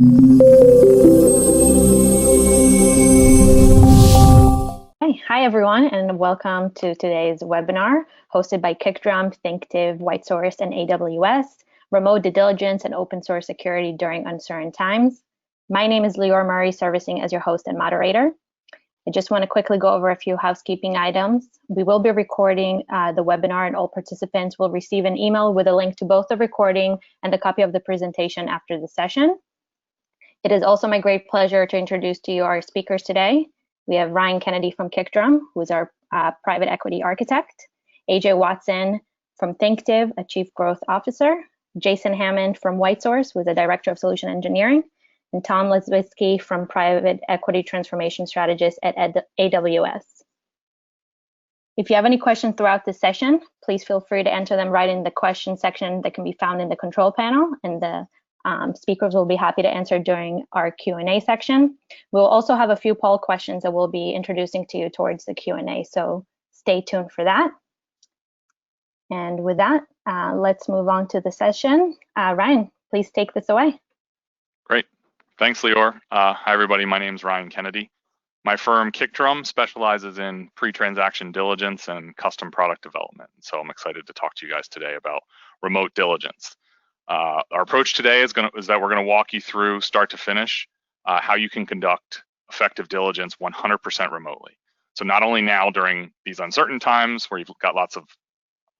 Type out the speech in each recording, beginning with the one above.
Hi everyone, and welcome to today's webinar hosted by Kickdrum, Thinktiv, Whitesource, and AWS, Remote Due Diligence and Open Source Security During Uncertain Times. My name is Lior Murray, servicing as your host and moderator. I just want to quickly go over a few housekeeping items. We will be recording the webinar, and all participants will receive an email with a link to both the recording and a copy of the presentation after the session. It is also my great pleasure to introduce to you our speakers today. We have Ryan Kennedy from Kickdrum, who is our private equity architect, AJ Watson from Thinktiv, a chief growth officer, Jason Hammond from Whitesource, who is a director of solution engineering, and Tom Lesbitsky from private equity transformation strategist at AWS. If you have any questions throughout this session, please feel free to enter them right in the question section that can be found in the control panel, and the speakers will be happy to answer during our Q&A section. We'll also have a few poll questions that we'll be introducing to you towards the Q&A, so stay tuned for that. And with that, let's move on to the session. Ryan, please take this away. Great. Thanks, Lior. Hi, everybody. My name is Ryan Kennedy. My firm, Kickdrum, specializes in pre-transaction diligence and custom product development. So I'm excited to talk to you guys today about remote diligence. Our approach today is that we're going to walk you through, start to finish, how you can conduct effective diligence 100% remotely. So not only now during these uncertain times where you've got lots of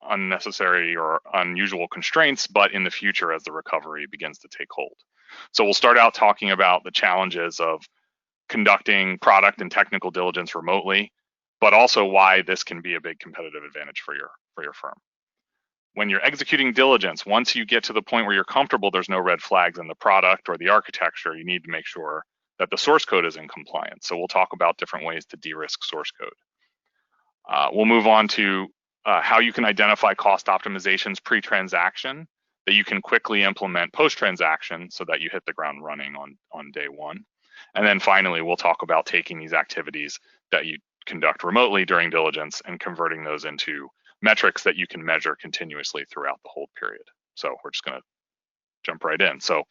unnecessary or unusual constraints, but in the future as the recovery begins to take hold. So we'll start out talking about the challenges of conducting product and technical diligence remotely, but also why this can be a big competitive advantage for your firm. When you're executing diligence, once you get to the point where you're comfortable there's no red flags in the product or the architecture, you need to make sure that the source code is in compliance. So we'll talk about different ways to de-risk source code. We'll move on to how you can identify cost optimizations pre-transaction that you can quickly implement post-transaction so that you hit the ground running on day one. And then finally, we'll talk about taking these activities that you conduct remotely during diligence and converting those into metrics that you can measure continuously throughout the whole period. So we're just going to jump right in. So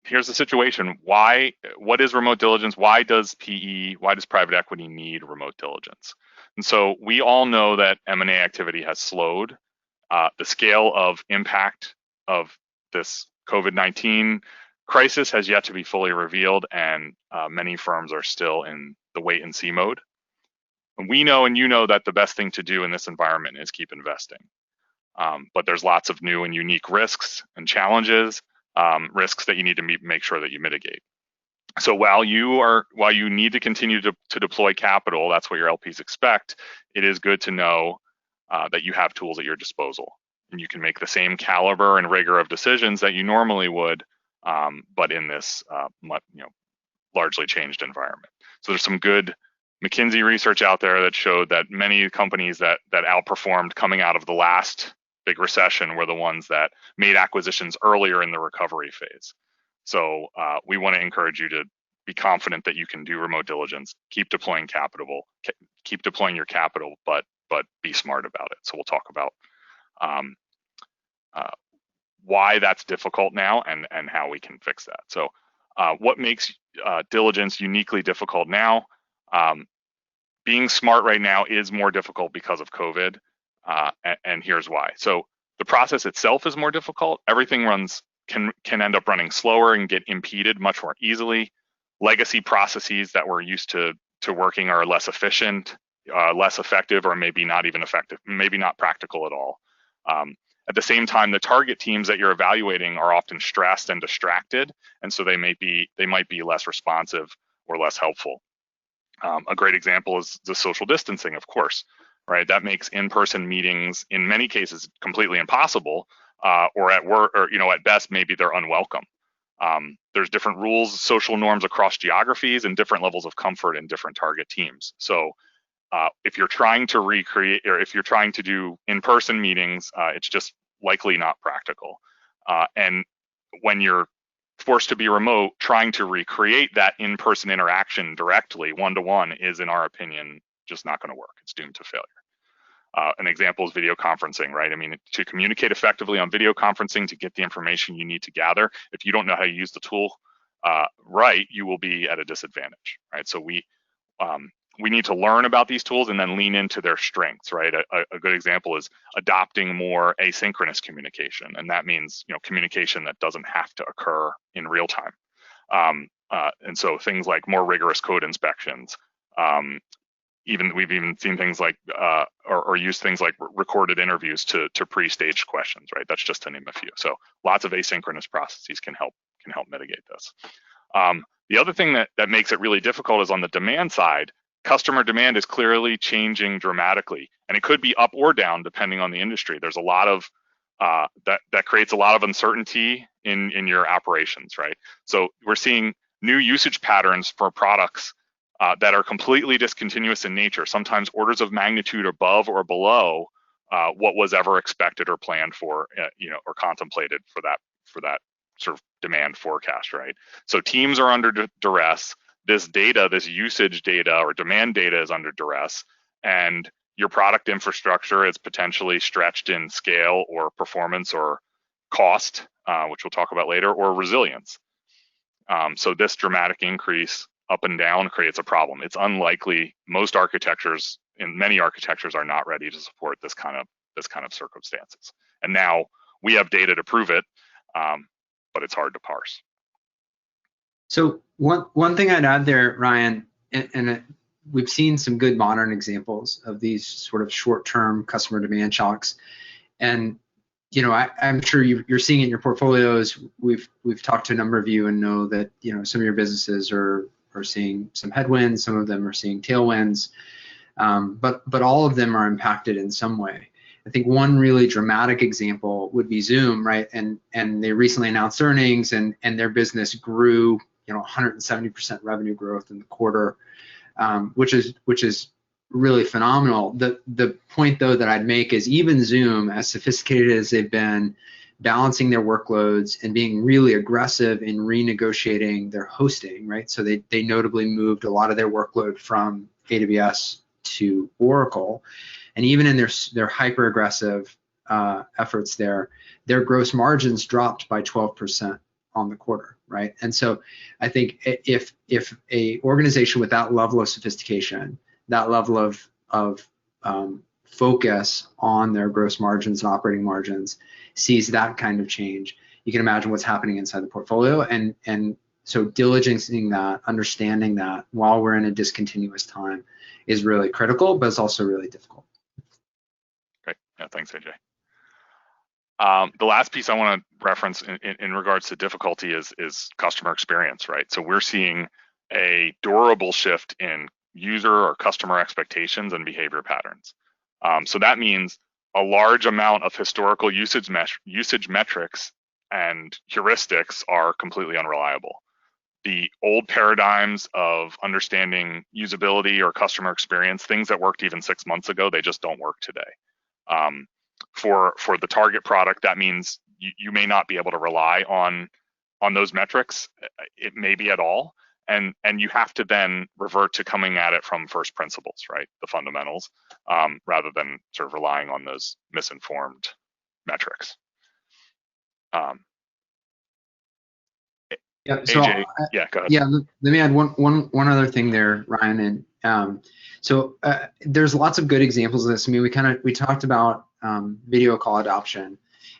here's the situation. What is remote diligence? Why does private equity need remote diligence? And so we all know that M&A activity has slowed. The scale of impact of this COVID-19 crisis has yet to be fully revealed, and many firms are still in the wait and see mode. And we know, and you know, that the best thing to do in this environment is keep investing. But there's lots of new and unique risks and challenges, risks that you need to make sure that you mitigate. So while you need to continue to deploy capital, that's what your LPs expect, it is good to know that you have tools at your disposal. And you can make the same caliber and rigor of decisions that you normally would, but in this largely changed environment. So there's some good McKinsey research out there that showed that many companies that outperformed coming out of the last big recession were the ones that made acquisitions earlier in the recovery phase. So we want to encourage you to be confident that you can do remote diligence, keep deploying your capital, but be smart about it. So we'll talk about why that's difficult now and how we can fix that. So what makes diligence uniquely difficult now? Being smart right now is more difficult because of COVID, and here's why. So the process itself is more difficult. Everything can end up running slower and get impeded much more easily. Legacy processes that we're used to working are less efficient, less effective, or maybe not even effective, maybe not practical at all. At the same time, the target teams that you're evaluating are often stressed and distracted, and so they might be less responsive or less helpful. A great example is the social distancing, of course, right? That makes in-person meetings, in many cases, completely impossible, or at work, or at best, maybe they're unwelcome. There's different rules, social norms across geographies, and different levels of comfort in different target teams. So if you're trying to recreate, or if you're trying to do in-person meetings, it's just likely not practical. And when you're forced to be remote, trying to recreate that in-person interaction directly, one-to-one, is, in our opinion, just not going to work. It's doomed to failure. An example is video conferencing, right? I mean, to communicate effectively on video conferencing, to get the information you need to gather, if you don't know how to use the tool right, you will be at a disadvantage, right? So we need to learn about these tools and then lean into their strengths, right? A good example is adopting more asynchronous communication, and that means communication that doesn't have to occur in real time. And so things like more rigorous code inspections. We've even seen things like or used things like recorded interviews to pre-staged questions, right? That's just to name a few. So lots of asynchronous processes can help mitigate this. The other thing that makes it really difficult is on the demand side. Customer demand is clearly changing dramatically, and it could be up or down depending on the industry. There's a lot of that creates a lot of uncertainty in your operations, right? So we're seeing new usage patterns for products that are completely discontinuous in nature, sometimes orders of magnitude above or below what was ever expected or planned for, or contemplated for that sort of demand forecast, right? So teams are under duress. This usage data or demand data is under duress, and your product infrastructure is potentially stretched in scale or performance or cost, which we'll talk about later, or resilience. So this dramatic increase up and down creates a problem. It's unlikely. Many architectures are not ready to support this kind of circumstances. And now we have data to prove it, but it's hard to parse. So one thing I'd add there, Ryan, and we've seen some good modern examples of these sort of short-term customer demand shocks, and I'm sure you're seeing it in your portfolios. We've talked to a number of you and know that some of your businesses are seeing some headwinds, some of them are seeing tailwinds, but all of them are impacted in some way. I think one really dramatic example would be Zoom, right? And they recently announced earnings, and their business grew 170% revenue growth in the quarter, which is really phenomenal. The point though that I'd make is even Zoom, as sophisticated as they've been, balancing their workloads and being really aggressive in renegotiating their hosting, right? So they notably moved a lot of their workload from AWS to Oracle, and even in their hyper aggressive efforts there, their gross margins dropped by 12% on the quarter, right? And so I think if a organization with that level of sophistication, that level of focus on their gross margins and operating margins sees that kind of change, you can imagine what's happening inside the portfolio. And so diligencing that, understanding that while we're in a discontinuous time is really critical, but it's also really difficult. Great. Yeah, thanks, AJ. The last piece I want to reference in regards to difficulty is customer experience, right? So we're seeing a durable shift in user or customer expectations and behavior patterns. So that means a large amount of historical usage metrics and heuristics are completely unreliable. The old paradigms of understanding usability or customer experience, things that worked even 6 months ago, they just don't work today. For the target product, that means you may not be able to rely on those metrics. It may be at all. And you have to then revert to coming at it from first principles, right? The fundamentals, rather than sort of relying on those misinformed metrics. Yeah. So AJ, yeah, go ahead. Yeah. Let me add one other thing there, Ryan. And there's lots of good examples of this. I mean, we talked about video call adoption.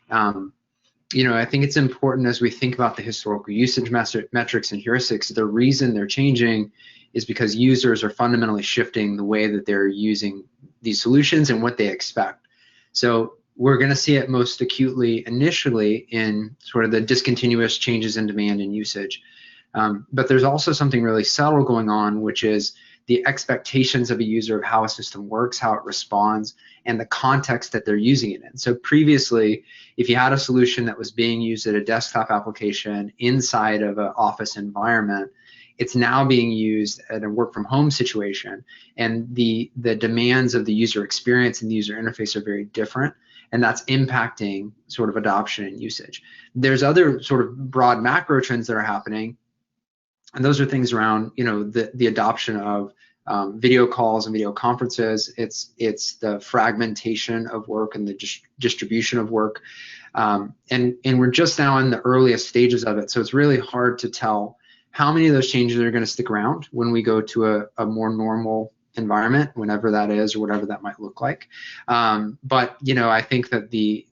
I think it's important as we think about the historical usage metrics and heuristics, the reason they're changing is because users are fundamentally shifting the way that they're using these solutions and what they expect. So we're going to see it most acutely initially in sort of the discontinuous changes in demand and usage. But there's also something really subtle going on, which is the expectations of a user of how a system works, how it responds, and the context that they're using it in. So previously, if you had a solution that was being used at a desktop application inside of an office environment, it's now being used at a work from home situation, and the demands of the user experience and the user interface are very different, and that's impacting sort of adoption and usage. There's other sort of broad macro trends that are happening, and those are things around, the adoption of video calls and video conferences. It's the fragmentation of work and the distribution of work. And we're just now in the earliest stages of it. So it's really hard to tell how many of those changes are going to stick around when we go to a more normal environment, whenever that is or whatever that might look like. But I think that the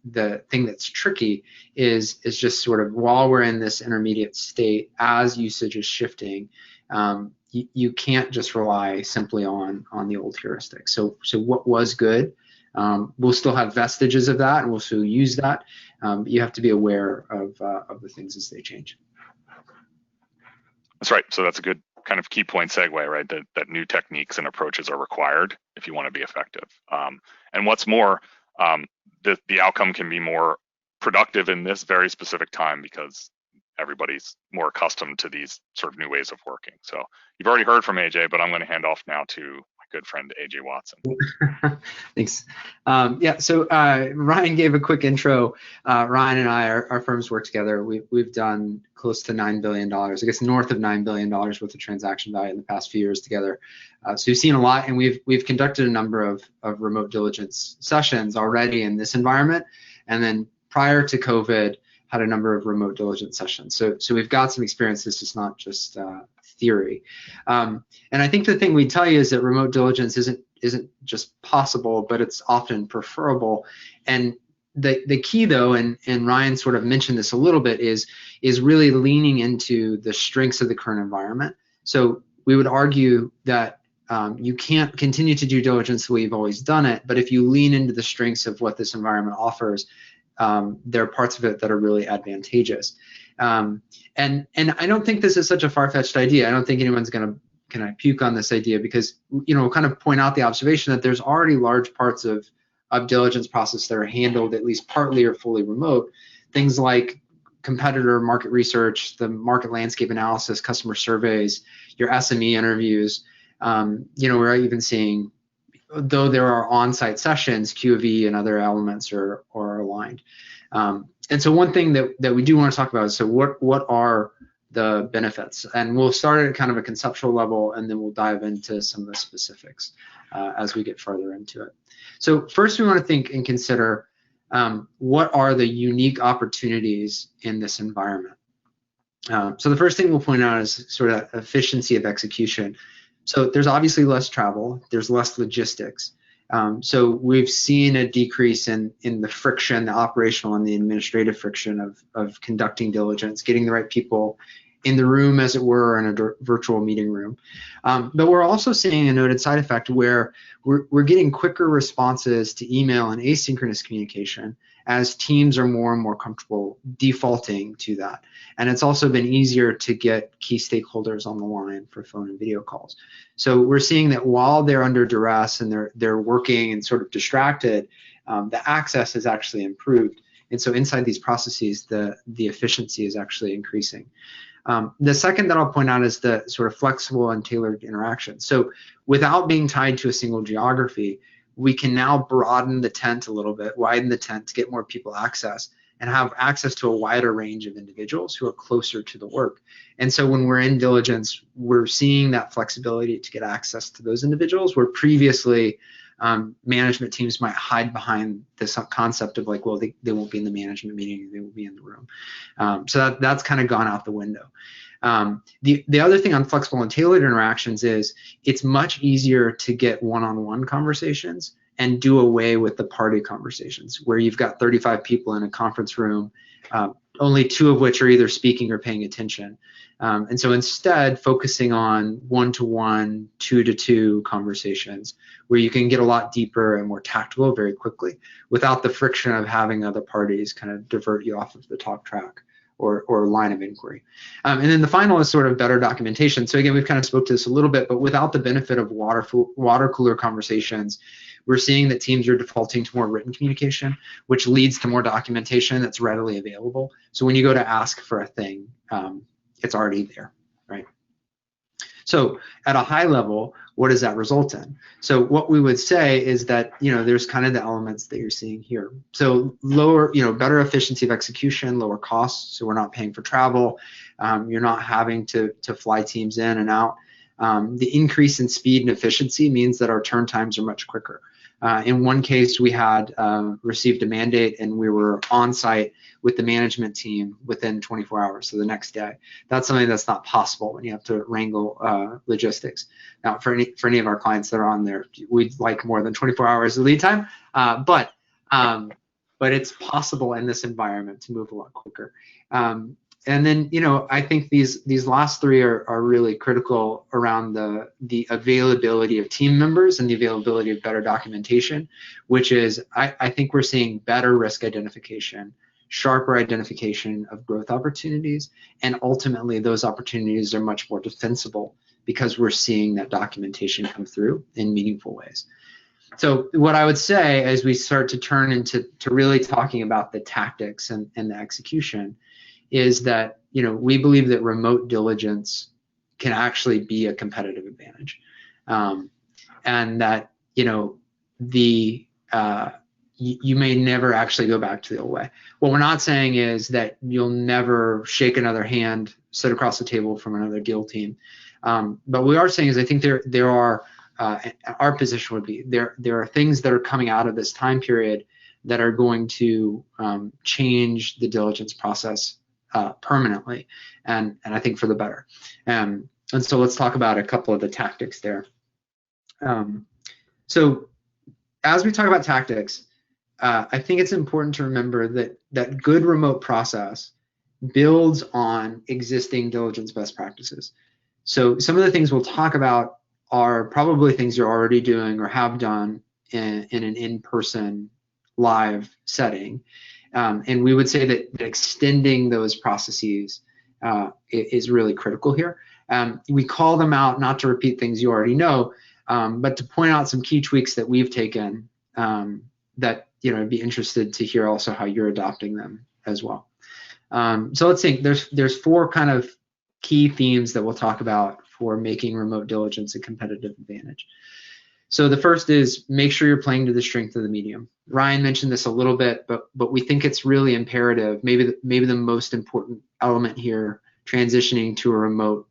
thing that's tricky is just sort of while we're in this intermediate state, as usage is shifting, you can't just rely simply on the old heuristics. So what was good, we'll still have vestiges of that and we'll still use that. But you have to be aware of the things as they change. That's right. So that's a good kind of key point segue, right? That new techniques and approaches are required if you want to be effective. And what's more, the outcome can be more productive in this very specific time because everybody's more accustomed to these sort of new ways of working. So you've already heard from AJ, but I'm going to hand off now to my good friend AJ Watson. Thanks. Yeah, so Ryan gave a quick intro. Ryan and I, our firms work together. We've done close to $9 billion, I guess north of $9 billion worth of transaction value in the past few years together. So we've seen a lot, and we've conducted a number of remote diligence sessions already in this environment, and then prior to COVID, had a number of remote diligence sessions. So we've got some experience. This is not just theory. And I think the thing we tell you is that remote diligence isn't just possible, but it's often preferable. And the key though, and Ryan sort of mentioned this a little bit, is really leaning into the strengths of the current environment. So we would argue that you can't continue to do diligence the way you've always done it, but if you lean into the strengths of what this environment offers, there are parts of it that are really advantageous. And I don't think this is such a far-fetched idea. I don't think anyone's going to puke on this idea because, kind of point out the observation that there's already large parts of diligence process that are handled at least partly or fully remote. Things like competitor market research, the market landscape analysis, customer surveys, your SME interviews. We're even seeing, though there are on-site sessions, Q of E and other elements are aligned. And so one thing that we do want to talk about is, so what are the benefits? And we'll start at kind of a conceptual level, and then we'll dive into some of the specifics as we get further into it. So first we want to think and consider what are the unique opportunities in this environment. So the first thing we'll point out is sort of efficiency of execution. So there's obviously less travel, there's less logistics. So we've seen a decrease in the friction, the operational and the administrative friction of conducting diligence, getting the right people in the room, as it were, in a virtual meeting room. But we're also seeing a noted side effect where we're getting quicker responses to email and asynchronous communication as teams are more and more comfortable defaulting to that. And it's also been easier to get key stakeholders on the line for phone and video calls. So we're seeing that while they're under duress and they're working and sort of distracted, the access has actually improved. And so inside these processes, the efficiency is actually increasing. The second that I'll point out is the sort of flexible and tailored interaction. So without being tied to a single geography, we can now broaden the tent a little bit, widen the tent to get more people access, and have access to a wider range of individuals who are closer to the work. And so when we're in diligence, we're seeing that flexibility to get access to those individuals where previously management teams might hide behind this concept of like, well, they won't be in the management meeting, they will be in the room. So that's kind of gone out the window. The other thing on flexible and tailored interactions is it's much easier to get one-on-one conversations and do away with the party conversations where you've got 35 people in a conference room, only 2 of which are either speaking or paying attention. And so instead, focusing on 1-to-1, 2-to-2 conversations where you can get a lot deeper and more tactical very quickly without the friction of having other parties kind of divert you off of the talk track or line of inquiry. And then the final is sort of better documentation. So again, we've kind of spoke to this a little bit, but without the benefit of water cooler conversations, we're seeing that teams are defaulting to more written communication, which leads to more documentation that's readily available. So when you go to ask for a thing, it's already there, right? So at a high level, what does that result in? So what we would say is that, there's kind of the elements that you're seeing here. So lower, better efficiency of execution, lower costs. So we're not paying for travel. You're not having to fly teams in and out. The increase in speed and efficiency means that our turn times are much quicker. In one case, we had received a mandate and we were on site with the management team within 24 hours, so the next day. That's something that's not possible when you have to wrangle logistics. Now, for any of our clients that are on there, we'd like more than 24 hours of lead time, but it's possible in this environment to move a lot quicker. And then, I think these last three are really critical around the availability of team members and the availability of better documentation, which is, I think we're seeing better risk identification, sharper identification of growth opportunities, and ultimately those opportunities are much more defensible because we're seeing that documentation come through in meaningful ways. So what I would say as we start to turn into really talking about the tactics and the execution is that, we believe that remote diligence can actually be a competitive advantage. And that, you may never actually go back to the old way. What we're not saying is that you'll never shake another hand, sit across the table from another deal team. But we are saying is I think there are, our position would be, there are things that are coming out of this time period that are going to change the diligence process permanently, and I think for the better. And so let's talk about a couple of the tactics there. So as we talk about tactics, I think it's important to remember that good remote process builds on existing diligence best practices. So some of the things we'll talk about are probably things you're already doing or have done in an in-person live setting. And we would say that extending those processes is really critical here. We call them out not to repeat things you already know, but to point out some key tweaks that we've taken that I'd be interested to hear also how you're adopting them as well. So let's think. There's four kind of key themes that we'll talk about for making remote diligence a competitive advantage. So the first is make sure you're playing to the strength of the medium. Ryan mentioned this a little bit, but we think it's really imperative. Maybe the most important element here, transitioning to a remote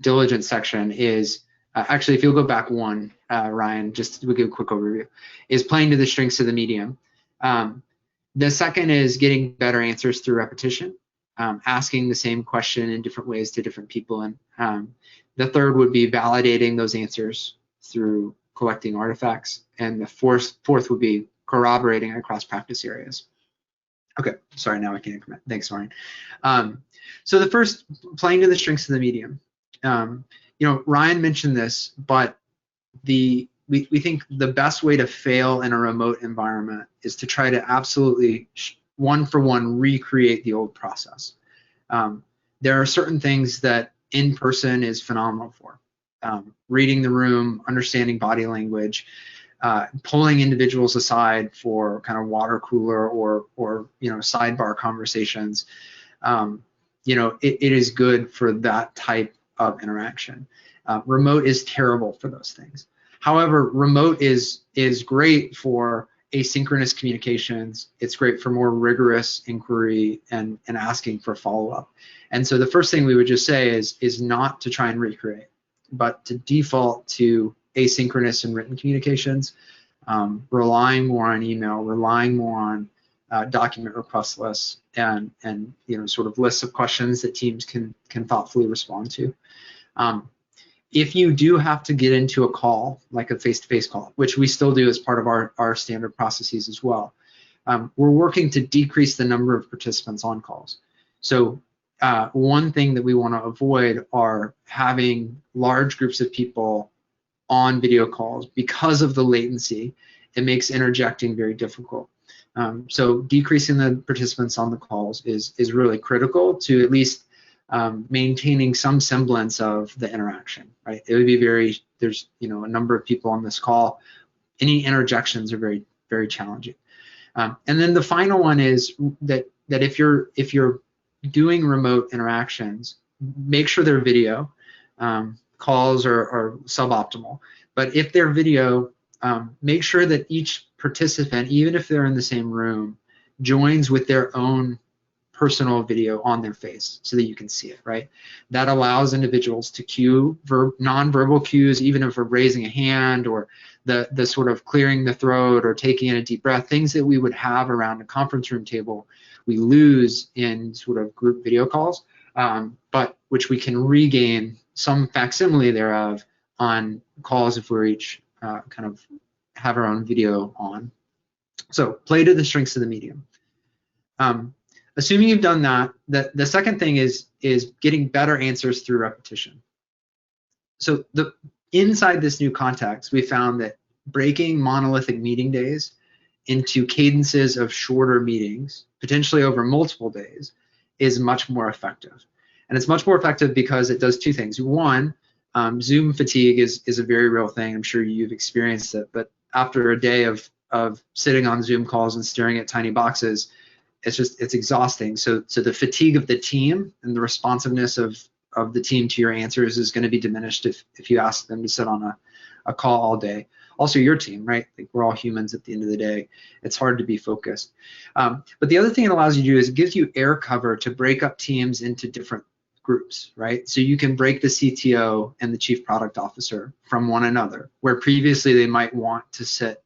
diligence section, is actually, if you'll go back one, Ryan, just to give a quick overview, is playing to the strengths of the medium. The second is getting better answers through repetition, asking the same question in different ways to different people. And the third would be validating those answers through collecting artifacts, and the fourth would be corroborating across practice areas. Okay, sorry, now I can increment. Thanks, Ryan. So the first, playing to the strengths of the medium. Ryan mentioned this, but we think the best way to fail in a remote environment is to try to absolutely one-for-one recreate the old process. There are certain things that in-person is phenomenal for. Reading the room, understanding body language, pulling individuals aside for kind of water cooler or sidebar conversations. It is good for that type of interaction. Remote is terrible for those things. However, remote is great for asynchronous communications. It's great for more rigorous inquiry and asking for follow-up. And so the first thing we would just say is not to try and recreate, but to default to asynchronous and written communications, relying more on email, relying more on document request lists, and sort of lists of questions that teams can thoughtfully respond to. If you do have to get into a call, like a face-to-face call, which we still do as part of our standard processes as well, we're working to decrease the number of participants on calls. So one thing that we want to avoid are having large groups of people on video calls because of the latency. It makes interjecting very difficult. So decreasing the participants on the calls is really critical to at least maintaining some semblance of the interaction, right? It would be there's a number of people on this call. Any interjections are very, very challenging. And then the final one is that if you're doing remote interactions, make sure they're video. Calls are suboptimal, but if they're video, make sure that each participant, even if they're in the same room, joins with their own personal video on their face so that you can see it, right? That allows individuals to cue non-verbal cues, even if we're raising a hand or the sort of clearing the throat or taking in a deep breath, things that we would have around a conference room table, we lose in sort of group video calls, but which we can regain some facsimile thereof on calls if we're each kind of have our own video on. So play to the strengths of the medium. Assuming you've done that, the second thing is getting better answers through repetition. So inside this new context, we found that breaking monolithic meeting days into cadences of shorter meetings, potentially over multiple days, is much more effective. And it's much more effective because it does two things. One, Zoom fatigue is a very real thing. I'm sure you've experienced it, but after a day of sitting on Zoom calls and staring at tiny boxes, it's exhausting. So the fatigue of the team and the responsiveness of the team to your answers is going to be diminished if you ask them to sit on a call all day. Also your team, right? Like, we're all humans at the end of the day. It's hard to be focused. But the other thing it allows you to do is it gives you air cover to break up teams into different groups, right? So you can break the CTO and the chief product officer from one another, where previously they might want to sit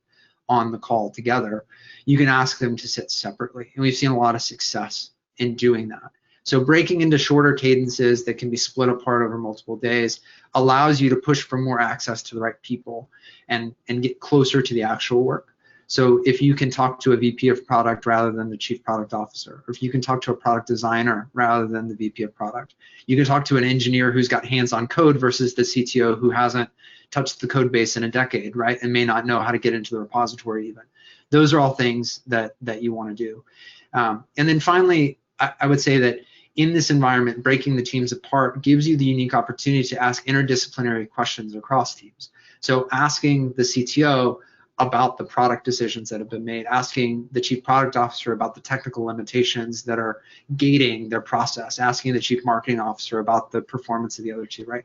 on the call together. You can ask them to sit separately. And we've seen a lot of success in doing that. So breaking into shorter cadences that can be split apart over multiple days allows you to push for more access to the right people and get closer to the actual work. So if you can talk to a VP of product rather than the chief product officer, or if you can talk to a product designer rather than the VP of product, you can talk to an engineer who's got hands-on code versus the CTO who hasn't touched the code base in a decade, right? And may not know how to get into the repository even. Those are all things that you want to do. And then finally, I would say that in this environment, breaking the teams apart gives you the unique opportunity to ask interdisciplinary questions across teams. So asking the CTO about the product decisions that have been made, asking the chief product officer about the technical limitations that are gating their process, asking the chief marketing officer about the performance of the other two, right?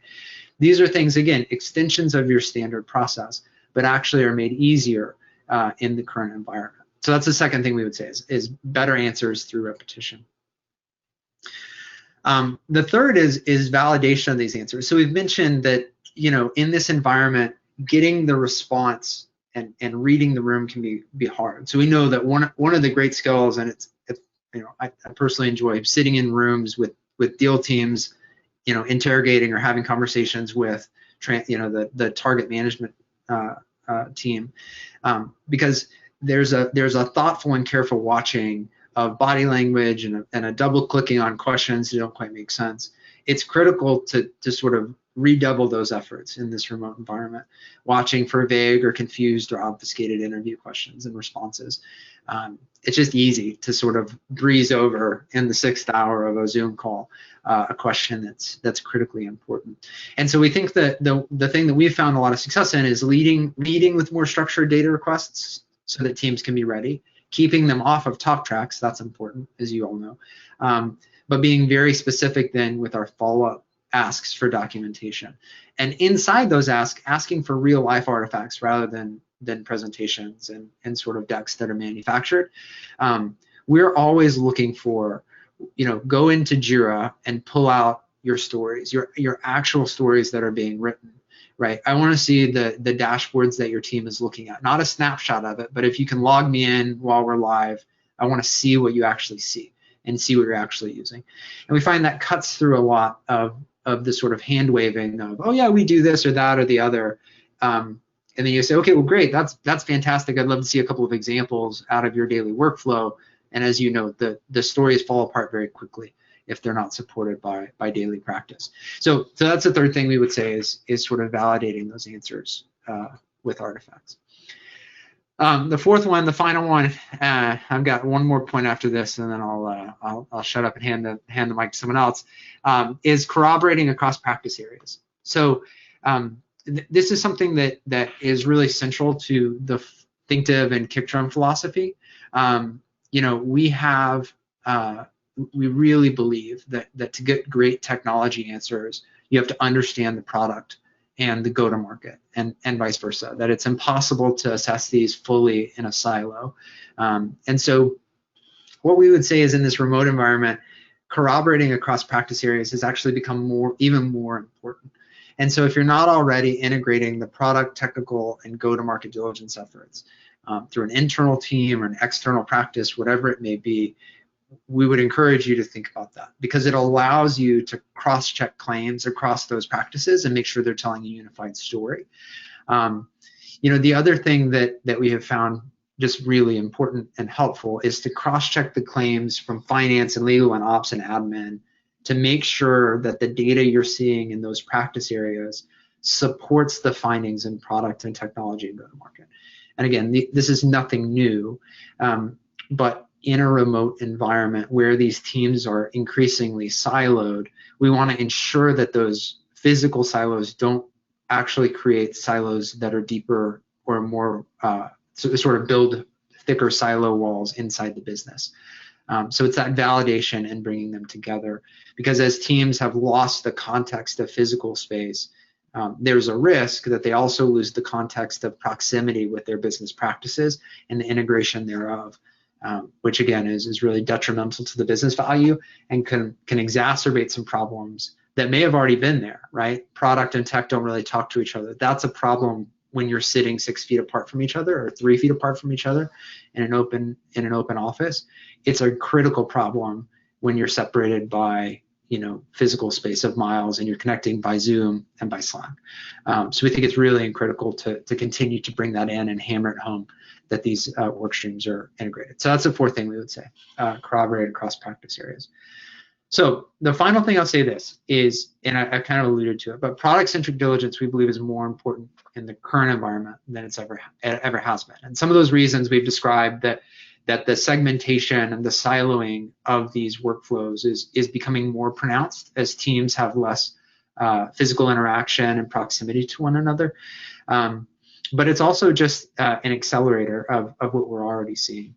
These are things, again, extensions of your standard process, but actually are made easier in the current environment. So that's the second thing we would say is better answers through repetition. The third is validation of these answers. So we've mentioned that, you know, in this environment, getting the response and reading the room can be hard. So we know that one of the great skills, and it's you know, I personally enjoy sitting in rooms with deal teams, you know, interrogating or having conversations with you know, the target management team, because there's a thoughtful and careful watching of body language and a double clicking on questions that don't quite make sense. It's critical to sort of redouble those efforts in this remote environment, watching for vague or confused or obfuscated interview questions and responses. It's just easy to sort of breeze over in the 6th hour of a Zoom call a question that's critically important. And so we think that the thing that we've found a lot of success in is leading with more structured data requests so that teams can be ready, keeping them off of talk tracks, that's important, as you all know, but being very specific then with our follow-up asks for documentation. And inside those asks, asking for real life artifacts rather than presentations and sort of decks that are manufactured. We're always looking for, you know, go into Jira and pull out your stories, your actual stories that are being written, right? I want to see the dashboards that your team is looking at, not a snapshot of it, but if you can log me in while we're live, I want to see what you actually see and see what you're actually using. And we find that cuts through a lot of the sort of hand waving of, oh yeah, we do this or that or the other. And then you say, okay, well, great, that's fantastic. I'd love to see a couple of examples out of your daily workflow. And as you know, the stories fall apart very quickly if they're not supported by daily practice. So that's the third thing we would say is sort of validating those answers with artifacts. The fourth one, the final one, I've got one more point after this, and then I'll shut up and hand the mic to someone else. Is corroborating across practice areas. So this is something that is really central to the Thinktiv and Kickdrum philosophy. You know, we really believe that to get great technology answers, you have to understand the product and the go-to-market, and vice versa, that it's impossible to assess these fully in a silo. And so what we would say is in this remote environment, corroborating across practice areas has actually become even more important. And so if you're not already integrating the product, technical, and go-to-market diligence efforts through an internal team or an external practice, whatever it may be, we would encourage you to think about that, because it allows you to cross-check claims across those practices and make sure they're telling a unified story. The other thing that we have found just really important and helpful is to cross-check the claims from finance and legal and ops and admin to make sure that the data you're seeing in those practice areas supports the findings in product and technology and go-to-market. And again, this is nothing new, but in a remote environment where these teams are increasingly siloed, we want to ensure that those physical silos don't actually create silos that are deeper or more sort of build thicker silo walls inside the business. So it's that validation and bringing them together, because as teams have lost the context of physical space, there's a risk that they also lose the context of proximity with their business practices and the integration thereof, which again is really detrimental to the business value and can exacerbate some problems that may have already been there, right? Product and tech don't really talk to each other. That's a problem when you're sitting 6 feet apart from each other or 3 feet apart from each other in an open office. It's a critical problem when you're separated by physical space of miles and you're connecting by Zoom and by Slack. So we think it's really critical to continue to bring that in and hammer it home that these work streams are integrated. So that's the fourth thing we would say, corroborate across practice areas. So the final thing I'll say this is, and I kind of alluded to it, but product-centric diligence we believe is more important in the current environment than it's ever has been. And some of those reasons we've described, that the segmentation and the siloing of these workflows is becoming more pronounced as teams have less physical interaction and proximity to one another. But it's also just an accelerator of what we're already seeing.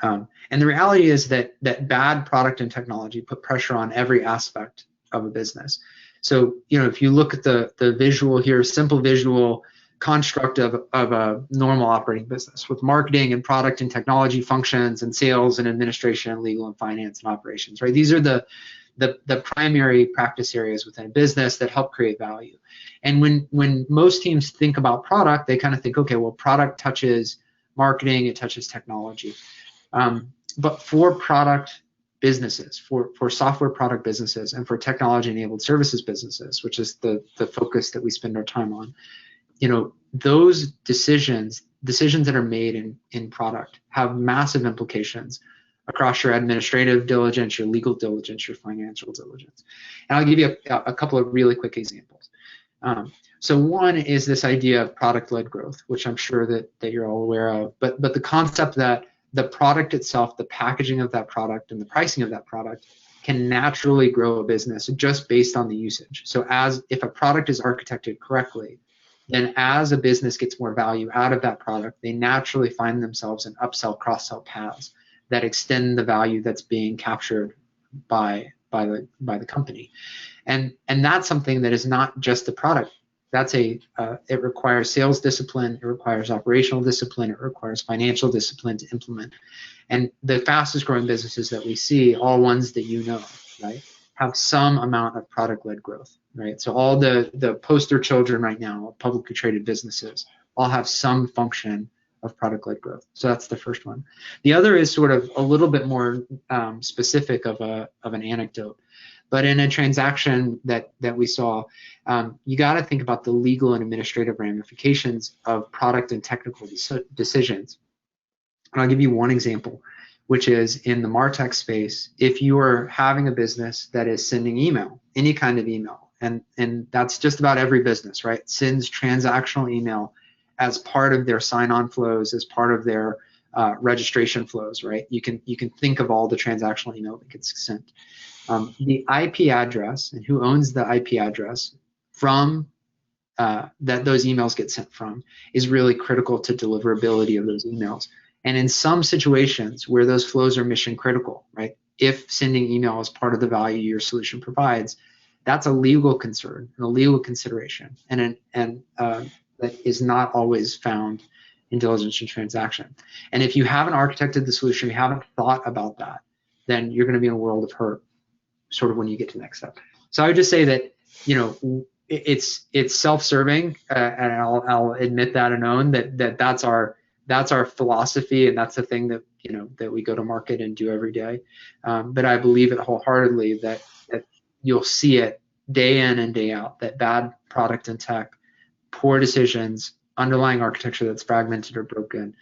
And the reality is that bad product and technology put pressure on every aspect of a business. So, if you look at the visual here, simple visual construct of a normal operating business with marketing and product and technology functions and sales and administration and legal and finance and operations, right? These are the primary practice areas within a business that help create value. And when most teams think about product, they kind of think, okay, well, product touches marketing, it touches technology. But for product businesses, for software product businesses, and for technology-enabled services businesses, which is the focus that we spend our time on, those decisions that are made in product have massive implications across your administrative diligence, your legal diligence, your financial diligence. And I'll give you a couple of really quick examples. So one is this idea of product-led growth, which I'm sure that you're all aware of, but the concept that the product itself, the packaging of that product and the pricing of that product can naturally grow a business just based on the usage. So if a product is architected correctly, then as a business gets more value out of that product, they naturally find themselves in upsell, cross-sell paths that extend the value that's being captured by the company. And that's something that is not just the product. It requires sales discipline, it requires operational discipline, it requires financial discipline to implement. And the fastest growing businesses that we see, all ones that right, have some amount of product-led growth, right? So all the poster children right now of publicly traded businesses all have some function of product-led growth. So that's the first one. The other is sort of a little bit more specific of an anecdote. But in a transaction that we saw, you got to think about the legal and administrative ramifications of product and technical decisions. And I'll give you one example, which is in the MarTech space. If you are having a business that is sending email, any kind of email, and that's just about every business, right? Sends transactional email as part of their sign-on flows, as part of their registration flows, right? You can think of all the transactional email that gets sent. The IP address and who owns the IP address from that those emails get sent from is really critical to deliverability of those emails. And in some situations where those flows are mission critical, right? If sending email is part of the value your solution provides, that's a legal concern and a legal consideration, and that is not always found in diligence and transaction. And if you haven't architected the solution, you haven't thought about that, then you're going to be in a world of hurt sort of when you get to the next step. So I would just say that, it's self-serving, and I'll admit that and own that's our philosophy, and that's the thing that that we go to market and do every day. But I believe it wholeheartedly that you'll see it day in and day out, that bad product and tech, poor decisions, underlying architecture that's fragmented or broken,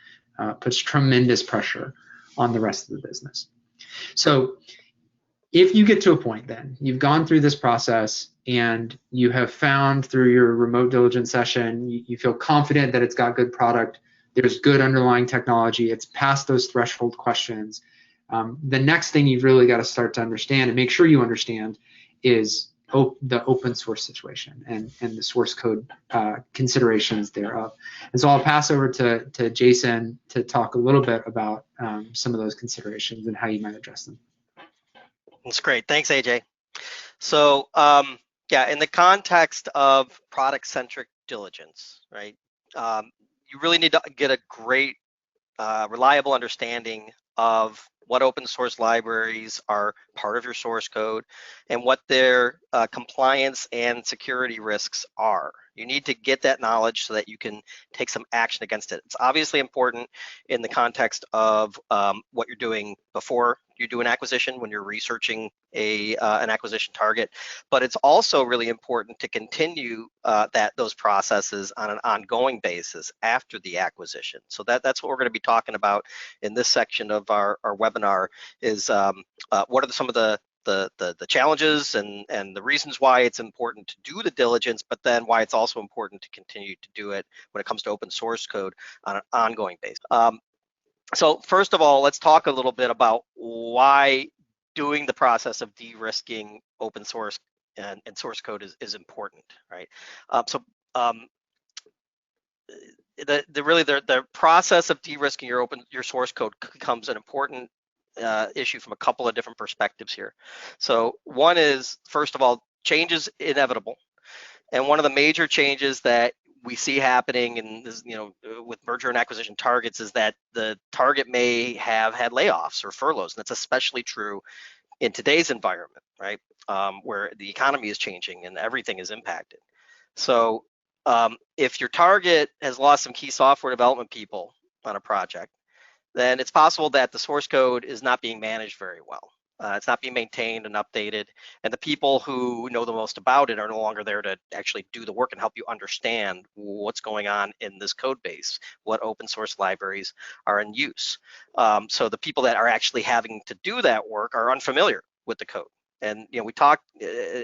puts tremendous pressure on the rest of the business. So if you get to a point, then you've gone through this process and you have found through your remote diligence session, you feel confident that it's got good product, there's good underlying technology, it's passed those threshold questions. The next thing you've really got to start to understand and make sure you understand is the open source situation and the source code considerations thereof. And so I'll pass over to Jason to talk a little bit about some of those considerations and how you might address them. That's great. Thanks, AJ. So yeah, in the context of product-centric diligence, right, you really need to get a great, reliable understanding of what open source libraries are part of your source code and what their compliance and security risks are. You need to get that knowledge so that you can take some action against it. It's obviously important in the context of what you're doing before you do an acquisition, when you're researching an acquisition target, but it's also really important to continue those processes on an ongoing basis after the acquisition. So that's what we're going to be talking about in this section of our webinar is what are some of the challenges and the reasons why it's important to do the diligence, but then why it's also important to continue to do it when it comes to open source code on an ongoing basis. So first of all, let's talk a little bit about why doing the process of de-risking open source and source code is important, right? The process of de-risking your source code becomes an important issue from a couple of different perspectives here. So one is, first of all, change is inevitable, and one of the major changes that we see happening in this, with merger and acquisition targets is that the target may have had layoffs or furloughs, and that's especially true in today's environment, right, where the economy is changing and everything is impacted. So if your target has lost some key software development people on a project, then it's possible that the source code is not being managed very well. It's not being maintained and updated, and the people who know the most about it are no longer there to actually do the work and help you understand what's going on in this code base, what open source libraries are in use. So the people that are actually having to do that work are unfamiliar with the code. And we talked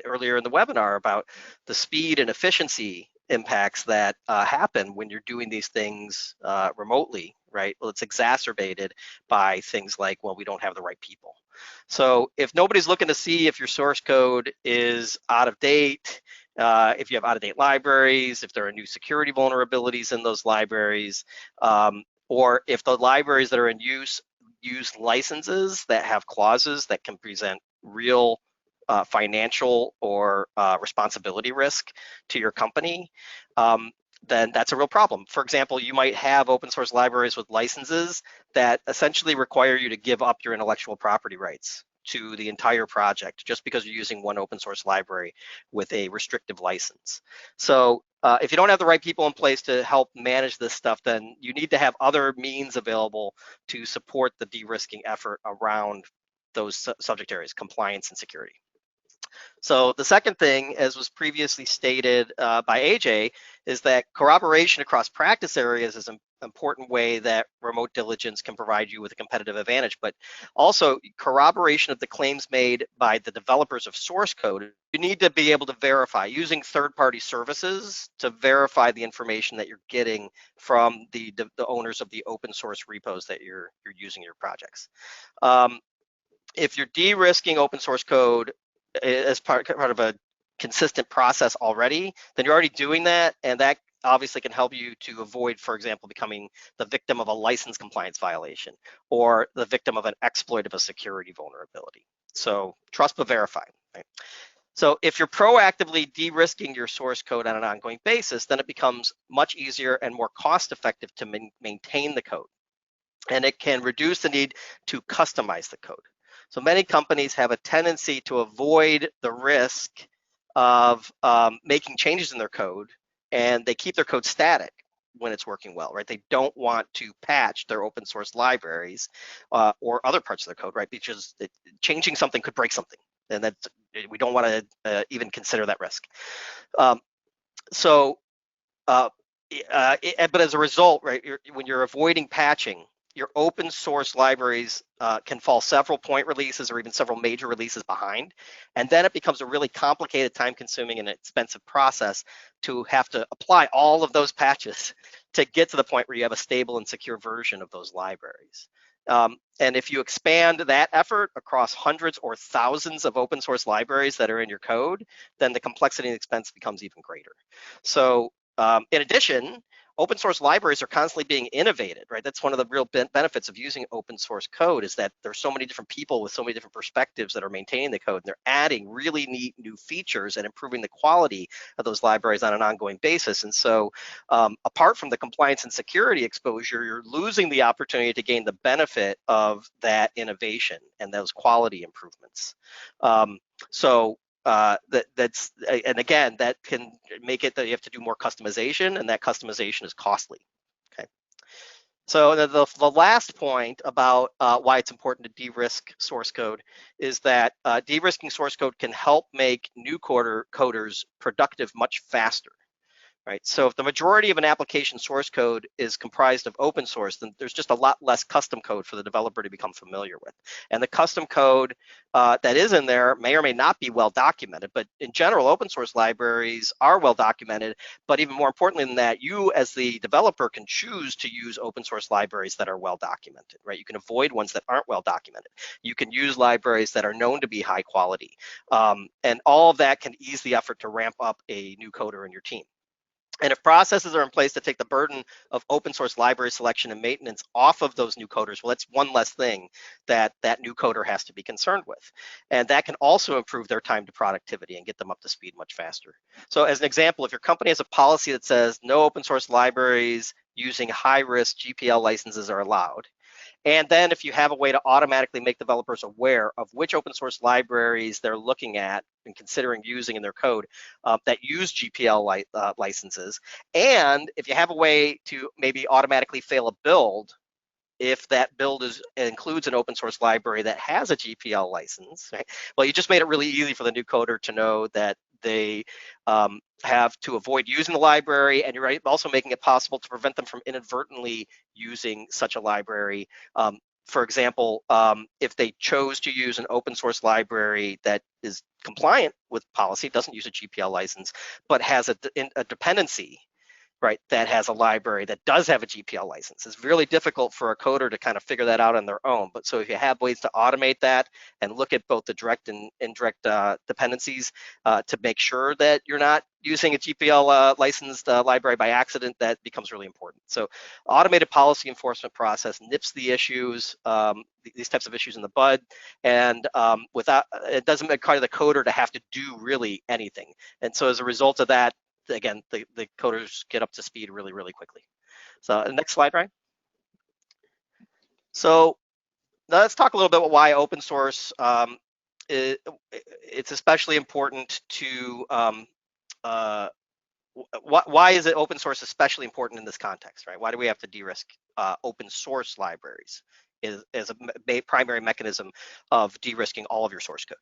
earlier in the webinar about the speed and efficiency impacts that happen when you're doing these things remotely, right? Well, it's exacerbated by things like, well, we don't have the right people. So if nobody's looking to see if your source code is out of date, if you have out-of-date libraries, if there are new security vulnerabilities in those libraries, or if the libraries that are in use licenses that have clauses that can present real financial or responsibility risk to your company, then that's a real problem. For example, you might have open source libraries with licenses that essentially require you to give up your intellectual property rights to the entire project just because you're using one open source library with a restrictive license. So if you don't have the right people in place to help manage this stuff, then you need to have other means available to support the de-risking effort around those subject areas, compliance and security. So the second thing, as was previously stated by AJ, is that corroboration across practice areas is an important way that remote diligence can provide you with a competitive advantage, but also corroboration of the claims made by the developers of source code. You need to be able to verify using third-party services to verify the information that you're getting from the owners of the open source repos that you're using in your projects. If you're de-risking open source code as part of a consistent process already, then you're already doing that, and that obviously can help you to avoid, for example, becoming the victim of a license compliance violation or the victim of an exploit of a security vulnerability. So trust but verify. Right? So if you're proactively de-risking your source code on an ongoing basis, then it becomes much easier and more cost-effective to maintain the code. And it can reduce the need to customize the code. So many companies have a tendency to avoid the risk of making changes in their code, and they keep their code static when it's working well, right? They don't want to patch their open source libraries or other parts of their code, right? Because changing something could break something, and that's, we don't want to even consider that risk. But as a result, right, when you're avoiding patching, your open source libraries can fall several point releases or even several major releases behind. And then it becomes a really complicated, time-consuming, and expensive process to have to apply all of those patches to get to the point where you have a stable and secure version of those libraries. And if you expand that effort across hundreds or thousands of open source libraries that are in your code, then the complexity and expense becomes even greater. So in addition, open source libraries are constantly being innovated, right? That's one of the real benefits of using open source code, is that there's so many different people with so many different perspectives that are maintaining the code, and they're adding really neat new features and improving the quality of those libraries on an ongoing basis. And so apart from the compliance and security exposure, you're losing the opportunity to gain the benefit of that innovation and those quality improvements. And again, that can make it that you have to do more customization, and that customization is costly. Okay. So the last point about why it's important to de-risk source code is that de-risking source code can help make new coders productive much faster. Right. So if the majority of an application source code is comprised of open source, then there's just a lot less custom code for the developer to become familiar with. And the custom code that is in there may or may not be well documented, but in general, open source libraries are well documented. But even more importantly than that, you as the developer can choose to use open source libraries that are well documented, right? You can avoid ones that aren't well documented. You can use libraries that are known to be high quality. And all of that can ease the effort to ramp up a new coder in your team. And if processes are in place to take the burden of open source library selection and maintenance off of those new coders, well, that's one less thing that that new coder has to be concerned with. And that can also improve their time to productivity and get them up to speed much faster. So as an example, if your company has a policy that says no open source libraries using high-risk GPL licenses are allowed, and then if you have a way to automatically make developers aware of which open source libraries they're looking at and considering using in their code that use GPL licenses, and if you have a way to maybe automatically fail a build if that build includes an open source library that has a GPL license, right? Well, you just made it really easy for the new coder to know that they have to avoid using the library, and you're also making it possible to prevent them from inadvertently using such a library. For example, if they chose to use an open source library that is compliant with policy, doesn't use a GPL license, but has a dependency, right, that has a library that does have a GPL license. It's really difficult for a coder to kind of figure that out on their own. But so if you have ways to automate that and look at both the direct and indirect dependencies to make sure that you're not using a GPL licensed library by accident, that becomes really important. So automated policy enforcement process nips the issues, these types of issues in the bud, and without, it doesn't require the coder to have to do really anything. And so as a result of that, again, the coders get up to speed really, really quickly. So next slide, Ryan. So now let's talk a little bit about why open source, it's especially important to, why is it open source especially important in this context, right? Why do we have to de-risk open source libraries as a primary mechanism of de-risking all of your source code?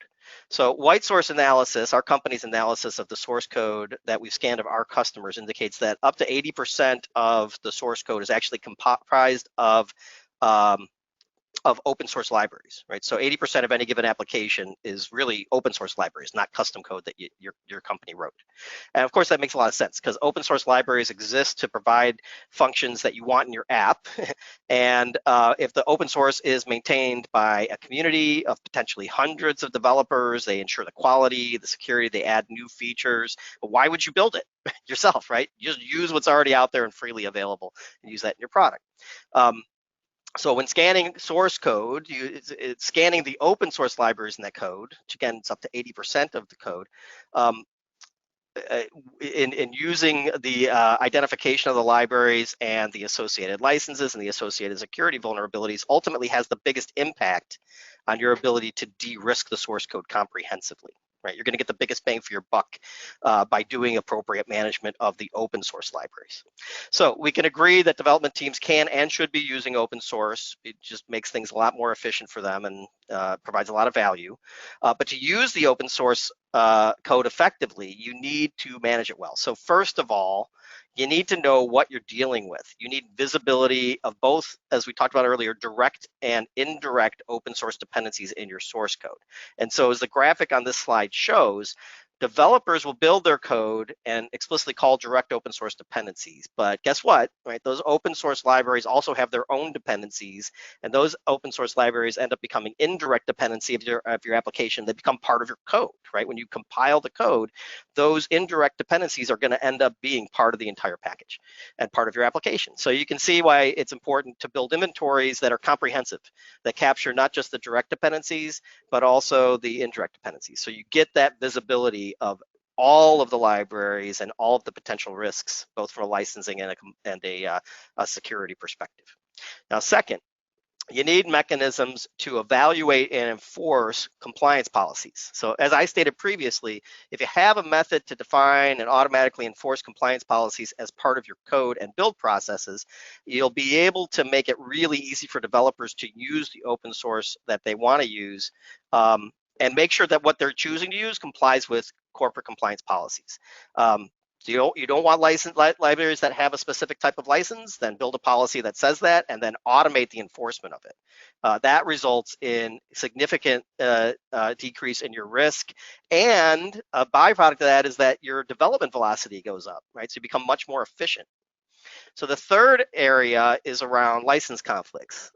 So Whitesource analysis, our company's analysis of the source code that we've scanned of our customers, indicates that up to 80% of the source code is actually comprised of open source libraries, right? So 80% of any given application is really open source libraries, not custom code that your company wrote. And of course, that makes a lot of sense because open source libraries exist to provide functions that you want in your app. And if the open source is maintained by a community of potentially hundreds of developers, they ensure the quality, the security, they add new features. But why would you build it yourself, right? You just use what's already out there and freely available and use that in your product. So when scanning source code, it's scanning the open source libraries in that code, which again, it's up to 80% of the code. In using the identification of the libraries and the associated licenses and the associated security vulnerabilities ultimately has the biggest impact on your ability to de-risk the source code comprehensively. Right, you're going to get the biggest bang for your buck by doing appropriate management of the open source libraries. So we can agree that development teams can and should be using open source. It just makes things a lot more efficient for them and provides a lot of value. But to use the open source code effectively, you need to manage it well. So first of all, you need to know what you're dealing with. You need visibility of both, as we talked about earlier, direct and indirect open source dependencies in your source code. And so as the graphic on this slide shows, developers will build their code and explicitly call direct open source dependencies. But guess what, right? Those open source libraries also have their own dependencies, and those open source libraries end up becoming indirect dependency of your application. They become part of your code, right? When you compile the code, those indirect dependencies are going to end up being part of the entire package and part of your application. So you can see why it's important to build inventories that are comprehensive, that capture not just the direct dependencies, but also the indirect dependencies. So you get that visibility of all of the libraries and all of the potential risks, both from a licensing and a security perspective. Now, second, you need mechanisms to evaluate and enforce compliance policies. So as I stated previously, if you have a method to define and automatically enforce compliance policies as part of your code and build processes, you'll be able to make it really easy for developers to use the open source that they want to use, and make sure that what they're choosing to use complies with corporate compliance policies. So you don't want libraries that have a specific type of license, then build a policy that says that and then automate the enforcement of it. That results in significant decrease in your risk, and a byproduct of that is that your development velocity goes up, right? So you become much more efficient. So the third area is around license conflicts.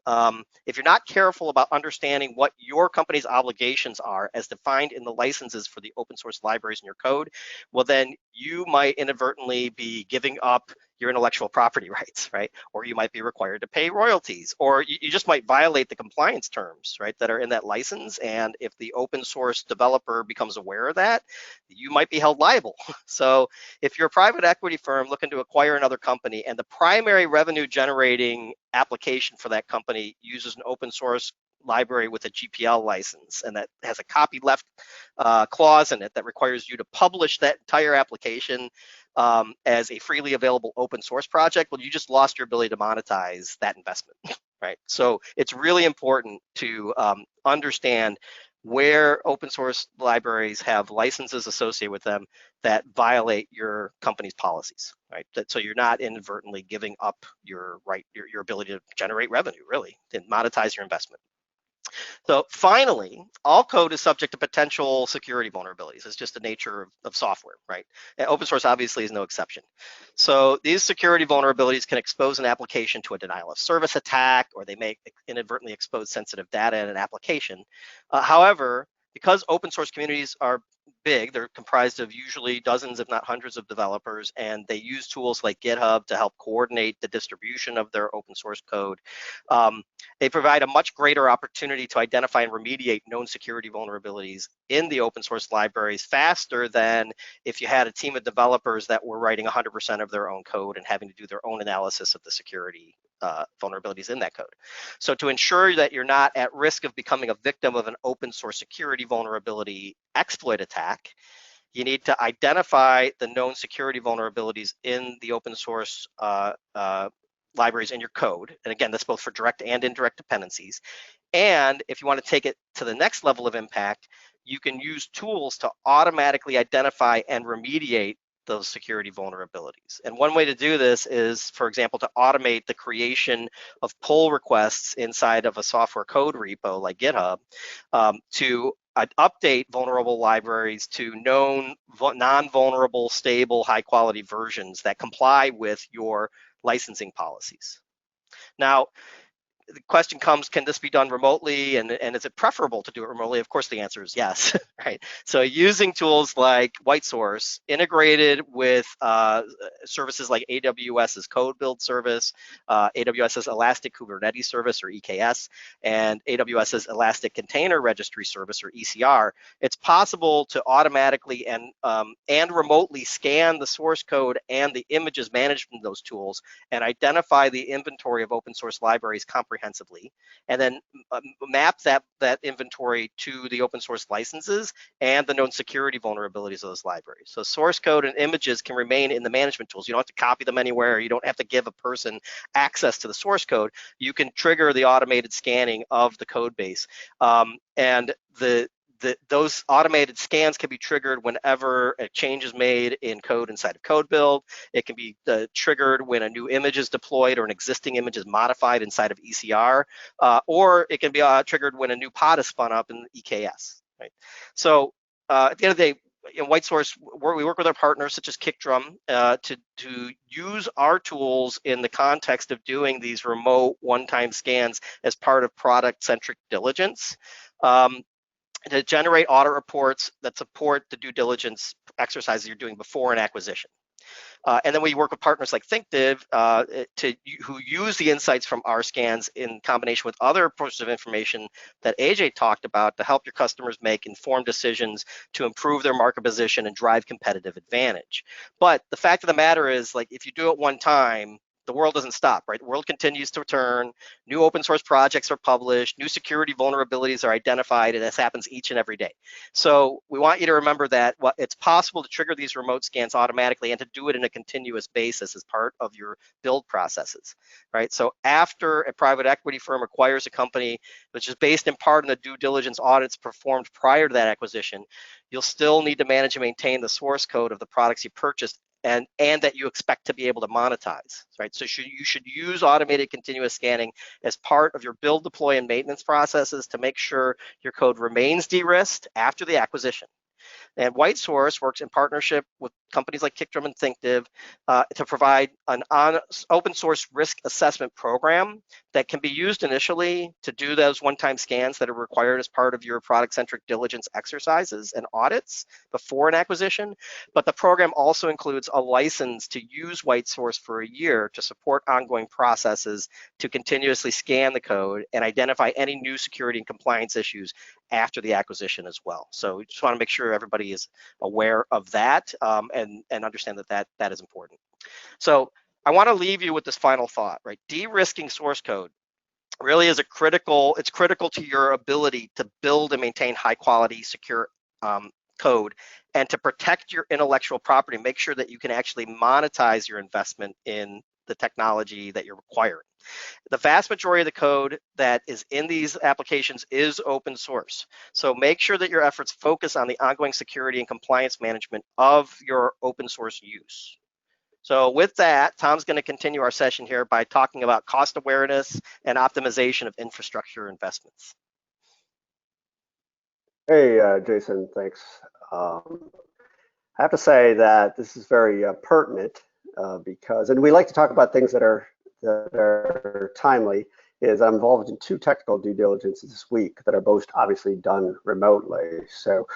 If you're not careful about understanding what your company's obligations are as defined in the licenses for the open source libraries in your code, well, then you might inadvertently be giving up your intellectual property rights, right? Or you might be required to pay royalties, or you just might violate the compliance terms, right, that are in that license. And if the open source developer becomes aware of that, you might be held liable. So if you're a private equity firm looking to acquire another company and the primary revenue generating application for that company uses an open source library with a GPL license, and that has a copyleft clause in it that requires you to publish that entire application as a freely available open source project, well, you just lost your ability to monetize that investment, right? So it's really important to understand where open source libraries have licenses associated with them that violate your company's policies, right? So you're not inadvertently giving up your ability to generate revenue, really, to monetize your investment. So finally, all code is subject to potential security vulnerabilities. It's just the nature of software, right? And open source obviously is no exception. So these security vulnerabilities can expose an application to a denial of service attack, or they may inadvertently expose sensitive data in an application. However, because open source communities are big, they're comprised of usually dozens, if not hundreds of developers, and they use tools like GitHub to help coordinate the distribution of their open source code. They provide a much greater opportunity to identify and remediate known security vulnerabilities in the open source libraries faster than if you had a team of developers that were writing 100% of their own code and having to do their own analysis of the security vulnerabilities in that code. So to ensure that you're not at risk of becoming a victim of an open source security vulnerability exploit attack, you need to identify the known security vulnerabilities in the open source libraries in your code. And again, that's both for direct and indirect dependencies. And if you want to take it to the next level of impact, you can use tools to automatically identify and remediate those security vulnerabilities. And one way to do this is, for example, to automate the creation of pull requests inside of a software code repo like GitHub to update vulnerable libraries to known non-vulnerable, stable, high-quality versions that comply with your licensing policies. Now, the question comes, can this be done remotely, and is it preferable to do it remotely? Of course, the answer is yes, right? So using tools like Whitesource integrated with services like AWS's code build service, AWS's Elastic Kubernetes service, or EKS, and AWS's Elastic Container Registry service, or ECR, it's possible to automatically and remotely scan the source code and the images managed from those tools and identify the inventory of open source libraries comprehensively, and then map that inventory to the open source licenses and the known security vulnerabilities of those libraries. So source code and images can remain in the management tools. You don't have to copy them anywhere. You don't have to give a person access to the source code. You can trigger the automated scanning of the code base. And those automated scans can be triggered whenever a change is made in code inside of code build. It can be triggered when a new image is deployed or an existing image is modified inside of ECR, or it can be triggered when a new pod is spun up in EKS. Right. So at the end of the day, in Whitesource, we work with our partners such as Kickdrum to use our tools in the context of doing these remote one-time scans as part of product-centric diligence. To generate audit reports that support the due diligence exercises you're doing before an acquisition. And then we work with partners like Thinktiv who use the insights from our scans in combination with other sources of information that AJ talked about to help your customers make informed decisions to improve their market position and drive competitive advantage. But the fact of the matter is, like, if you do it one time, the world doesn't stop, right? The world continues to turn. New open source projects are published, new security vulnerabilities are identified, and this happens each and every day. So we want you to remember that it's possible to trigger these remote scans automatically and to do it in a continuous basis as part of your build processes, right? So after a private equity firm acquires a company, which is based in part on the due diligence audits performed prior to that acquisition, you'll still need to manage and maintain the source code of the products you purchased and that you expect to be able to monetize, right? So you should use automated continuous scanning as part of your build, deploy, and maintenance processes to make sure your code remains de-risked after the acquisition. And Whitesource works in partnership with companies like Kickdrum and Thinktiv to provide an open source risk assessment program that can be used initially to do those one-time scans that are required as part of your product-centric diligence exercises and audits before an acquisition. But the program also includes a license to use Whitesource for a year to support ongoing processes to continuously scan the code and identify any new security and compliance issues after the acquisition as well. So we just want to make sure everybody is aware of that and understand that is important. So I want to leave you with this final thought, right? De-risking source code really is it's critical to your ability to build and maintain high quality, secure code, and to protect your intellectual property, make sure that you can actually monetize your investment in the technology that you're acquiring. The vast majority of the code that is in these applications is open source. So make sure that your efforts focus on the ongoing security and compliance management of your open source use. So with that, Tom's going to continue our session here by talking about cost awareness and optimization of infrastructure investments. Hey, Jason, thanks. I have to say that this is very pertinent because, and we like to talk about things that are timely, is I'm involved in 2 technical due diligences this week that are both obviously done remotely. So,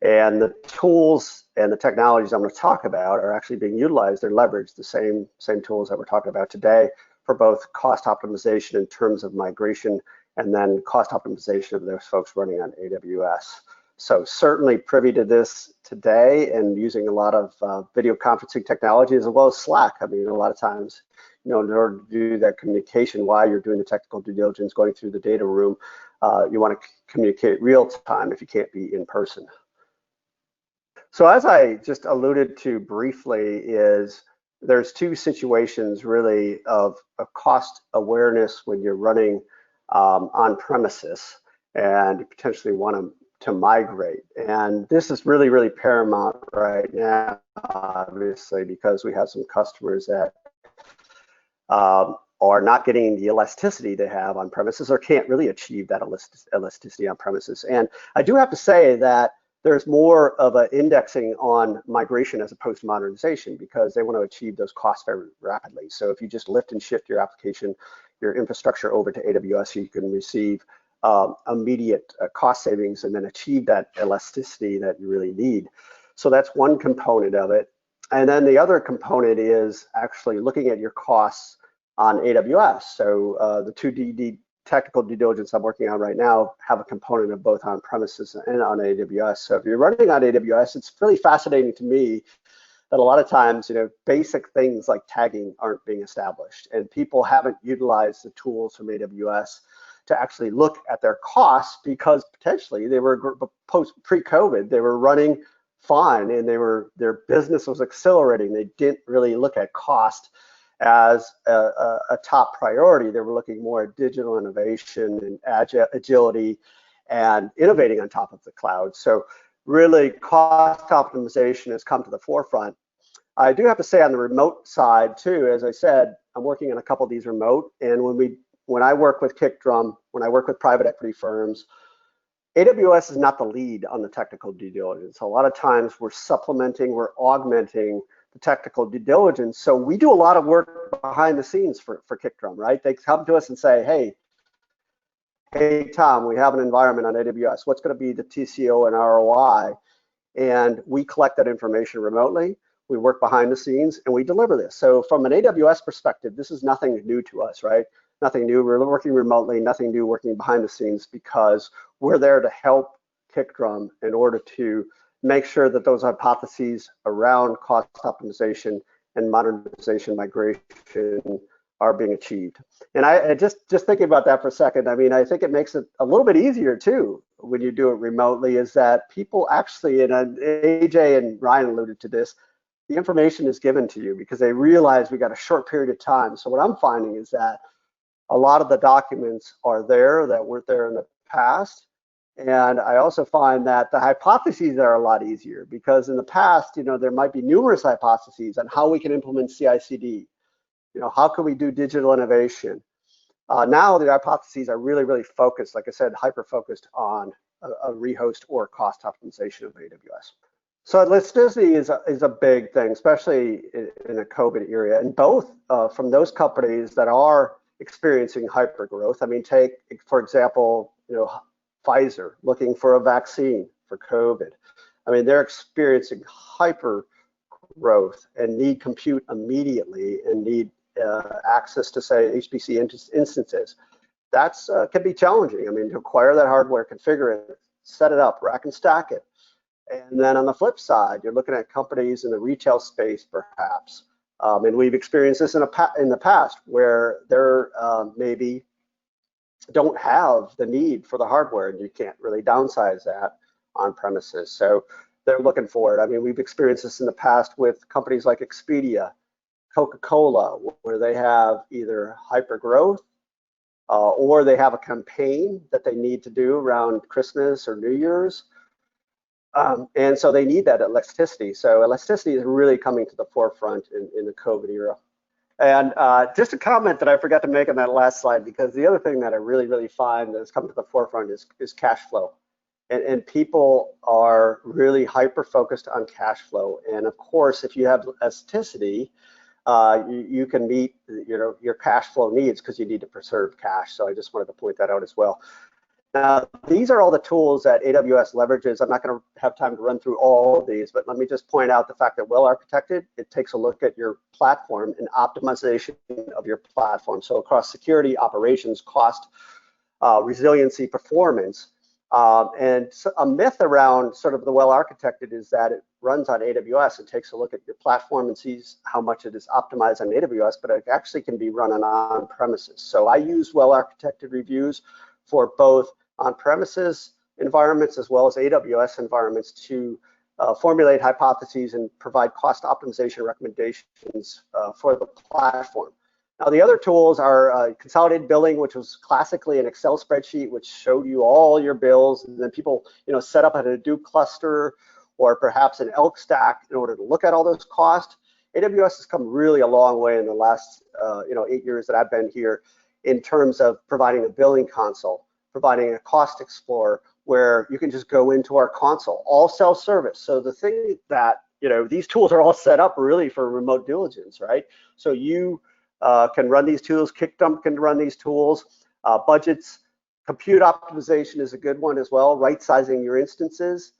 and the tools and the technologies I'm going to talk about are actually being utilized. They're leveraged, the same tools that we're talking about today for both cost optimization in terms of migration and then cost optimization of those folks running on AWS. So certainly privy to this today and using a lot of video conferencing technologies as well as Slack. I mean, a lot of times, in order to do that communication while you're doing the technical due diligence, going through the data room, you want to communicate real time if you can't be in person. So as I just alluded to briefly, there's 2 situations really of cost awareness when you're running on premises and you potentially want to migrate. And this is really, really paramount right now, obviously, because we have some customers that are not getting the elasticity they have on premises or can't really achieve that elasticity on premises. And I do have to say that there's more of an indexing on migration as opposed to modernization because they want to achieve those costs very rapidly. So if you just lift and shift your application, your infrastructure over to AWS so you can receive immediate cost savings and then achieve that elasticity that you really need. So that's one component of it. And then the other component is actually looking at your costs on AWS. So the two technical due diligence I'm working on right now have a component of both on premises and on AWS. So if you're running on AWS, it's really fascinating to me that a lot of times, basic things like tagging aren't being established, and people haven't utilized the tools from AWS to actually look at their costs, because potentially they were pre-COVID, they were running fine and their business was accelerating. They didn't really look at cost as a top priority. They were looking more at digital innovation and agility and innovating on top of the cloud. So really, cost optimization has come to the forefront. I do have to say on the remote side too, as I said, I'm working on a couple of these remote, and when I work with Kickdrum, when I work with private equity firms, AWS is not the lead on the technical due diligence. A lot of times we're supplementing, we're augmenting the technical due diligence. So we do a lot of work behind the scenes for Kickdrum, right? They come to us and say, hey, Tom, we have an environment on AWS. What's going to be the TCO and ROI? And we collect that information remotely. We work behind the scenes and we deliver this. So from an AWS perspective, this is nothing new to us, right? Nothing new. We're working remotely, nothing new working behind the scenes, because we're there to help Kickdrum in order to make sure that those hypotheses around cost optimization and modernization migration are being achieved. And I just thinking about that for a second, I mean, I think it makes it a little bit easier too when you do it remotely, is that people actually, and AJ and Ryan alluded to this, the information is given to you because they realize we got a short period of time. So what I'm finding is that a lot of the documents are there that weren't there in the past. And I also find that the hypotheses are a lot easier, because in the past, there might be numerous hypotheses on how we can implement CI/CD. How can we do digital innovation? Now the hypotheses are really, really focused, like I said, hyper-focused on a rehost or cost optimization of AWS. So elasticity is a big thing, especially in a COVID era, and both from those companies that are experiencing hyper-growth. I mean, take, for example, Pfizer looking for a vaccine for COVID. I mean, they're experiencing hyper-growth and need compute immediately and need access to, say, HPC instances. That's can be challenging. I mean, to acquire that hardware, configure it, set it up, rack and stack it. And then on the flip side, you're looking at companies in the retail space, perhaps. And we've experienced this in the past, where they're maybe don't have the need for the hardware, and you can't really downsize that on premises. So they're looking for it. I mean, we've experienced this in the past with companies like Expedia, Coca-Cola, where they have either hyper growth or they have a campaign that they need to do around Christmas or New Year's. And so they need that elasticity. So elasticity is really coming to the forefront in the COVID era. And just a comment that I forgot to make on that last slide, because the other thing that I really, really find that has come to the forefront is cash flow. And people are really hyper-focused on cash flow. And of course, if you have elasticity, you can meet your cash flow needs, because you need to preserve cash. So I just wanted to point that out as well. Now, these are all the tools that AWS leverages. I'm not going to have time to run through all of these, but let me just point out the fact that well-architected, it takes a look at your platform and optimization of your platform. So across security, operations, cost, resiliency, performance. And so a myth around sort of the well-architected is that it runs on AWS and takes a look at your platform and sees how much it is optimized on AWS, but it actually can be run on premises. So I use well-architected reviews for both on-premises environments as well as AWS environments to formulate hypotheses and provide cost optimization recommendations for the platform. Now, the other tools are consolidated billing, which was classically an Excel spreadsheet, which showed you all your bills, and then people, set up a Hadoop cluster or perhaps an Elk stack in order to look at all those costs. AWS has come really a long way in the last, 8 years that I've been here, in terms of providing a billing console, providing a cost explorer, where you can just go into our console, all self-service. So the thing that, these tools are all set up really for remote diligence, right? So you can run these tools. Kickdrum can run these tools. Budgets, compute optimization is a good one as well. Right sizing your instances,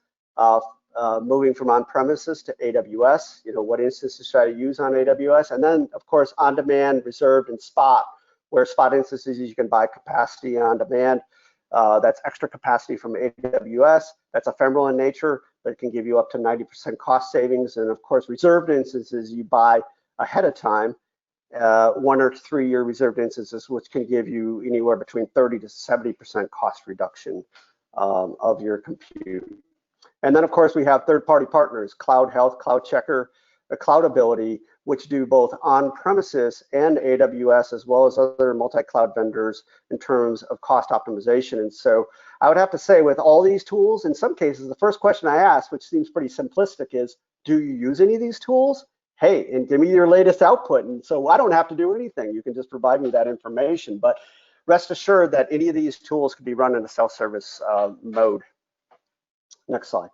moving from on-premises to AWS. What instances should I use on AWS? And then, of course, on-demand, reserved, and spot, where spot instances you can buy capacity on demand. That's extra capacity from AWS. That's ephemeral in nature, but it can give you up to 90% cost savings. And of course, reserved instances you buy ahead of time, 1 or 3 year reserved instances, which can give you anywhere between 30 to 70% cost reduction of your compute. And then of course we have third-party partners, Cloud Health, Cloud Checker, Cloudability, which do both on-premises and AWS, as well as other multi-cloud vendors in terms of cost optimization. And so I would have to say, with all these tools, in some cases, the first question I ask, which seems pretty simplistic, is, do you use any of these tools? Hey, and give me your latest output. And so I don't have to do anything. You can just provide me that information. But rest assured that any of these tools can be run in a self-service mode. Next slide.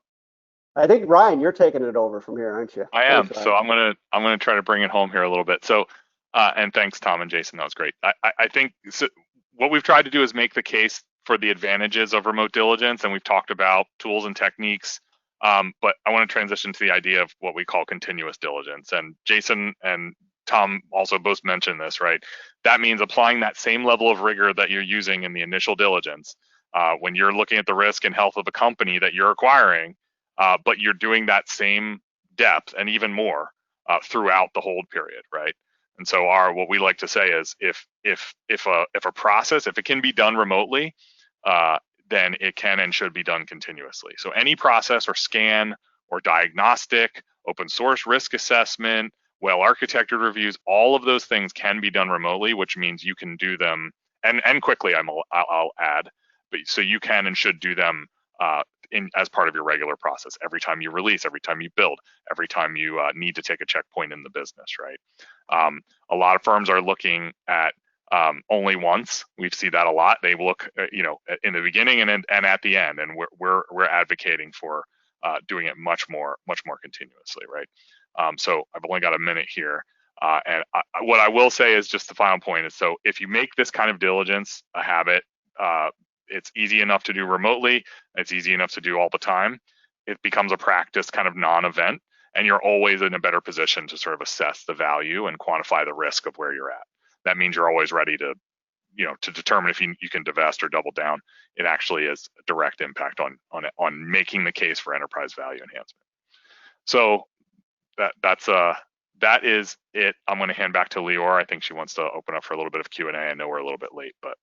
I think Ryan, you're taking it over from here, aren't you? I am. So I'm gonna try to bring it home here a little bit. So, and thanks, Tom and Jason. That was great. I think so, what we've tried to do is make the case for the advantages of remote diligence, and we've talked about tools and techniques. But I want to transition to the idea of what we call continuous diligence. And Jason and Tom also both mentioned this, right? That means applying that same level of rigor that you're using in the initial diligence when you're looking at the risk and health of a company that you're acquiring. But you're doing that same depth and even more throughout the hold period, right? And so what we like to say is if a process, if it can be done remotely, then it can and should be done continuously. So any process or scan or diagnostic, open source risk assessment, well-architected reviews, all of those things can be done remotely, which means you can do them and quickly. I'll add, but so you can and should do them as part of your regular process every time you release, every time you build, every time you need to take a checkpoint in the business, right? A lot of firms are looking at only once. We see that a lot. They look, in the beginning and at the end, and we're advocating for doing it much more continuously, right? So I've only got a minute here, and what I will say is just the final point is, so if you make this kind of diligence a habit, it's easy enough to do remotely. It's easy enough to do all the time. It becomes a practice kind of non-event, and you're always in a better position to sort of assess the value and quantify the risk of where you're at. That means you're always ready to, to determine if you can divest or double down. It actually is a direct impact on making the case for enterprise value enhancement. So that is it. I'm going to hand back to Lior. I think she wants to open up for a little bit of Q&A. I know we're a little bit late, but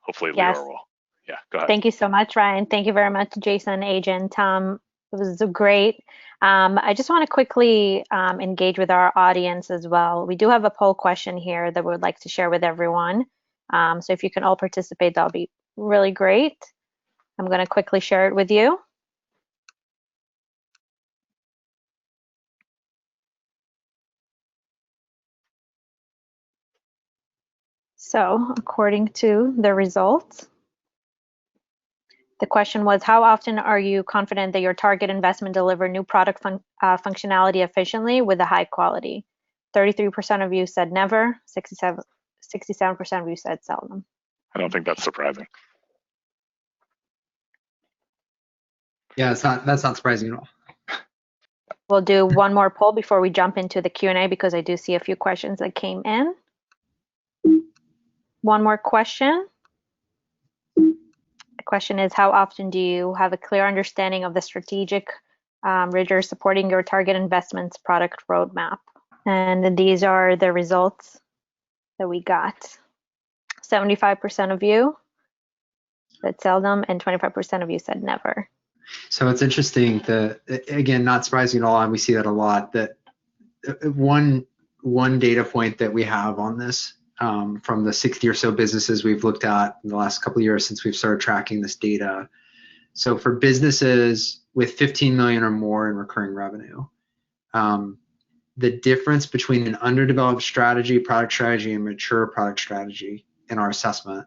hopefully Yes. Lior will. Yeah, go ahead. Thank you so much, Ryan. Thank you very much, Jason, Agent, Tom. It was great. I just want to quickly engage with our audience as well. We do have a poll question here that we would like to share with everyone. So if you can all participate, that'll be really great. I'm going to quickly share it with you. So according to the results, the question was, how often are you confident that your target investment deliver new product functionality efficiently with a high quality? 33% of you said never, 67% of you said seldom. I don't think that's surprising. Yeah, that's not surprising at all. We'll do one more poll before we jump into the Q&A because I do see a few questions that came in. One more question. The question is, how often do you have a clear understanding of the strategic rigor supporting your target investments product roadmap? And these are the results that we got. 75% of you said seldom, and 25% of you said never. So it's interesting, again, not surprising at all, and we see that a lot, that one data point that we have on this from the 60 or so businesses we've looked at in the last couple of years since we've started tracking this data. So for businesses with 15 million or more in recurring revenue, the difference between an underdeveloped product strategy, and mature product strategy in our assessment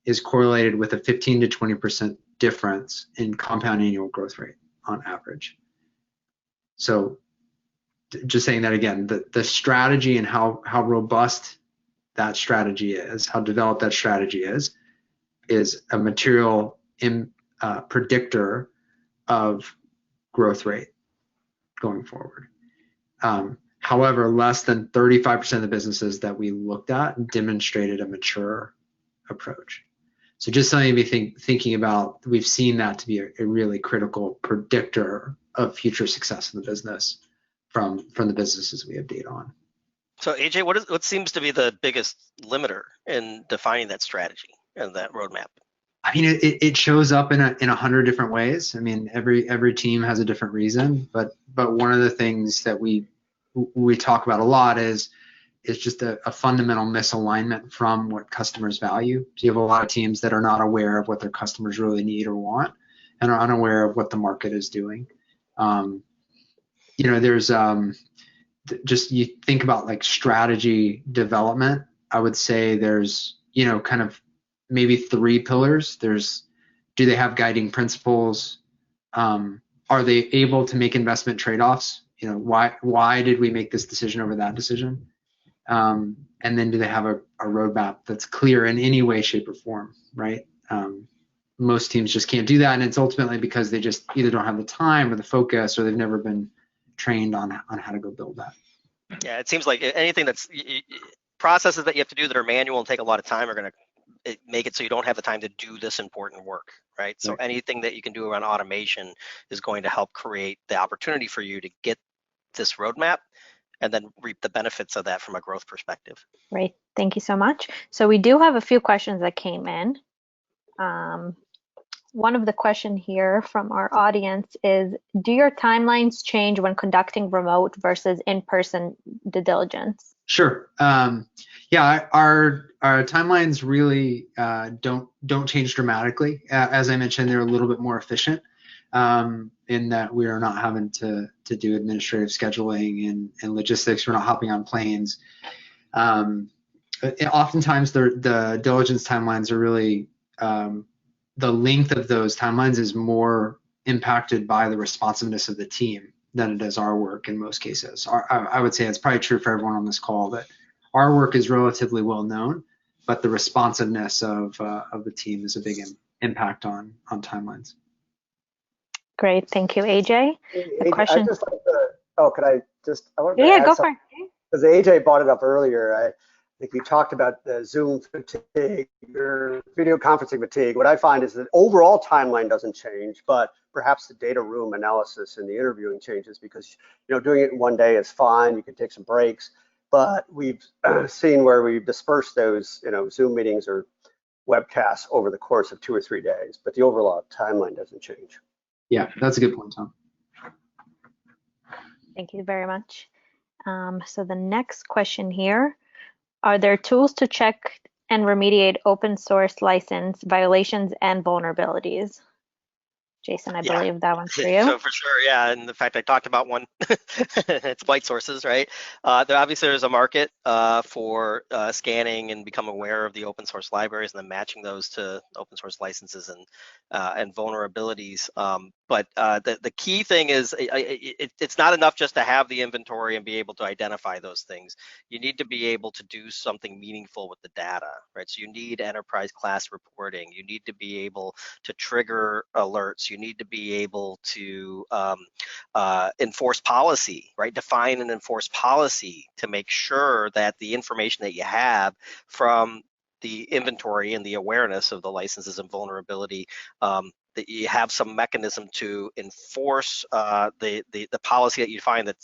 is correlated with a 15 to 20% difference in compound annual growth rate on average. So just saying that again, the strategy and how robust that strategy is, how developed that strategy is a material predictor of growth rate going forward. However, less than 35% of the businesses that we looked at demonstrated a mature approach. So just something to be thinking about. We've seen that to be a really critical predictor of future success in the business from the businesses we have data on. So AJ, what seems to be the biggest limiter in defining that strategy and that roadmap? I mean, it shows up in 100 different ways. I mean, every team has a different reason, but one of the things that we talk about a lot is just a fundamental misalignment from what customers value. So you have a lot of teams that are not aware of what their customers really need or want, and are unaware of what the market is doing. There's just, you think about like strategy development. I would say there's kind of maybe 3 pillars. Do they have guiding principles? Are they able to make investment trade-offs? Why did we make this decision over that decision? And then do they have a roadmap that's clear in any way, shape, or form, right? Most teams just can't do that, and it's ultimately because they just either don't have the time or the focus, or they've never been trained on how to go build that. Yeah, it seems like anything that's processes that you have to do that are manual and take a lot of time are going to make it so you don't have the time to do this important work, right? So anything that you can do around automation is going to help create the opportunity for you to get this roadmap and then reap the benefits of that from a growth perspective. Great, thank you so much. So we do have a few questions that came in. One of the question here from our audience is, do your timelines change when conducting remote versus in-person due diligence? Sure. Yeah, our timelines really don't change dramatically. As I mentioned, they're a little bit more efficient in that we are not having to do administrative scheduling and logistics. We're not hopping on planes. Oftentimes, the diligence timelines are really the length of those timelines is more impacted by the responsiveness of the team than it is our work in most cases. I would say it's probably true for everyone on this call that our work is relatively well known, but the responsiveness of the team is a big impact on timelines. Great, thank you, AJ. The question. I just like to, could I just? I wanted to Yeah, add go for it. Because AJ brought it up earlier. I think you talked about the Zoom fatigue or video conferencing fatigue. What I find is that overall timeline doesn't change, but perhaps the data room analysis and the interviewing changes because doing it in one day is fine. You can take some breaks, but we've seen where we've dispersed those Zoom meetings or webcasts over the course of 2 or 3 days, but the overall timeline doesn't change. Yeah, that's a good point, Tom. Thank you very much. So the next question here, are there tools to check and remediate open source license violations and vulnerabilities? Jason, I believe that one's for you. So for sure, yeah. And in fact, I talked about one. It's Whitesources, right? Obviously, there's a market for scanning and become aware of the open source libraries and then matching those to open source licenses and vulnerabilities. But the key thing is it's not enough just to have the inventory and be able to identify those things. You need to be able to do something meaningful with the data, right? So you need enterprise class reporting. You need to be able to trigger alerts. You need to be able to enforce policy, right? Define and enforce policy to make sure that the information that you have from the inventory and the awareness of the licenses and vulnerability, that you have some mechanism to enforce the policy that you find that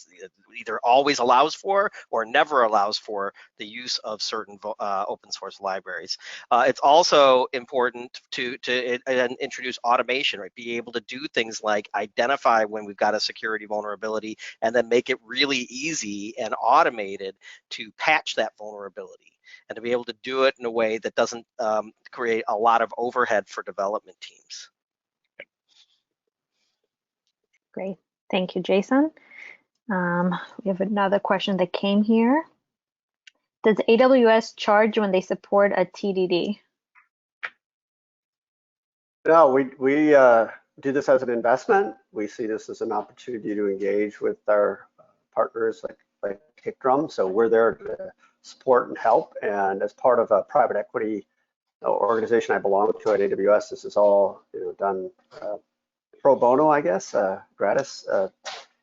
either always allows for or never allows for the use of certain open source libraries. It's also important to introduce automation, right? Be able to do things like identify when we've got a security vulnerability and then make it really easy and automated to patch that vulnerability, and to be able to do it in a way that doesn't create a lot of overhead for development teams. Great, thank you, Jason. We have another question that came here. Does AWS charge when they support a TDD? No, we do this as an investment. We see this as an opportunity to engage with our partners like Kickdrum. So we're there to support and help. And as part of a private equity organization I belong to at AWS, this is all done pro bono, I guess, gratis,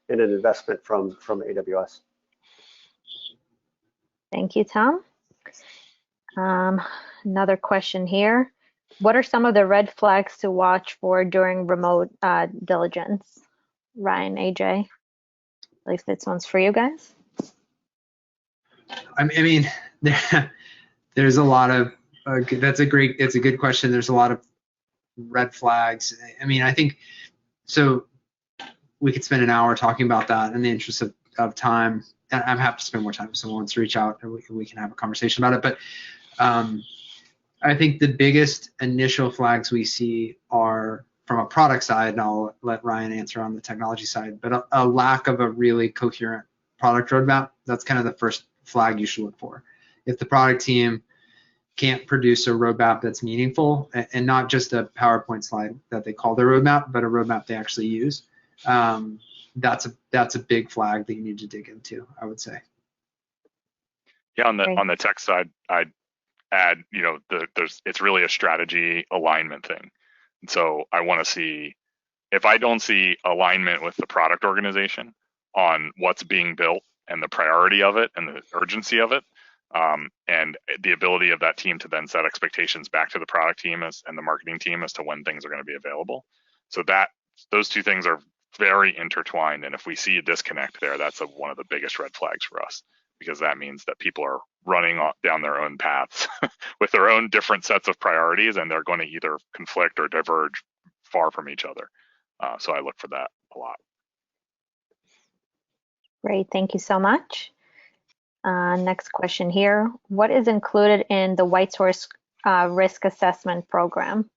in an investment from AWS. Thank you, Tom. Another question here. What are some of the red flags to watch for during remote diligence? Ryan, AJ, I believe this one's for you guys. I mean, there's a lot of, it's a good question. There's a lot of red flags. I mean, I think, so we could spend an hour talking about that in the interest of time. I'm happy to spend more time if someone wants to reach out and we can have a conversation about it. But I think the biggest initial flags we see are from a product side, and I'll let Ryan answer on the technology side, but a lack of a really coherent product roadmap. That's kind of the first flag you should look for. If the product team can't produce a roadmap that's meaningful, and not just a PowerPoint slide that they call their roadmap, but a roadmap they actually use, that's a big flag that you need to dig into, I would say. Yeah, on the tech side, I'd add, it's really a strategy alignment thing. And so I want to see, if I don't see alignment with the product organization on what's being built and the priority of it and the urgency of it, and the ability of that team to then set expectations back to the product team and the marketing team as to when things are going to be available. So those two things are very intertwined. And if we see a disconnect there, that's one of the biggest red flags for us, because that means that people are running down their own paths with their own different sets of priorities, and they're going to either conflict or diverge far from each other. So I look for that a lot. Great, thank you so much. Next question here. What is included in the Whitesource risk assessment program?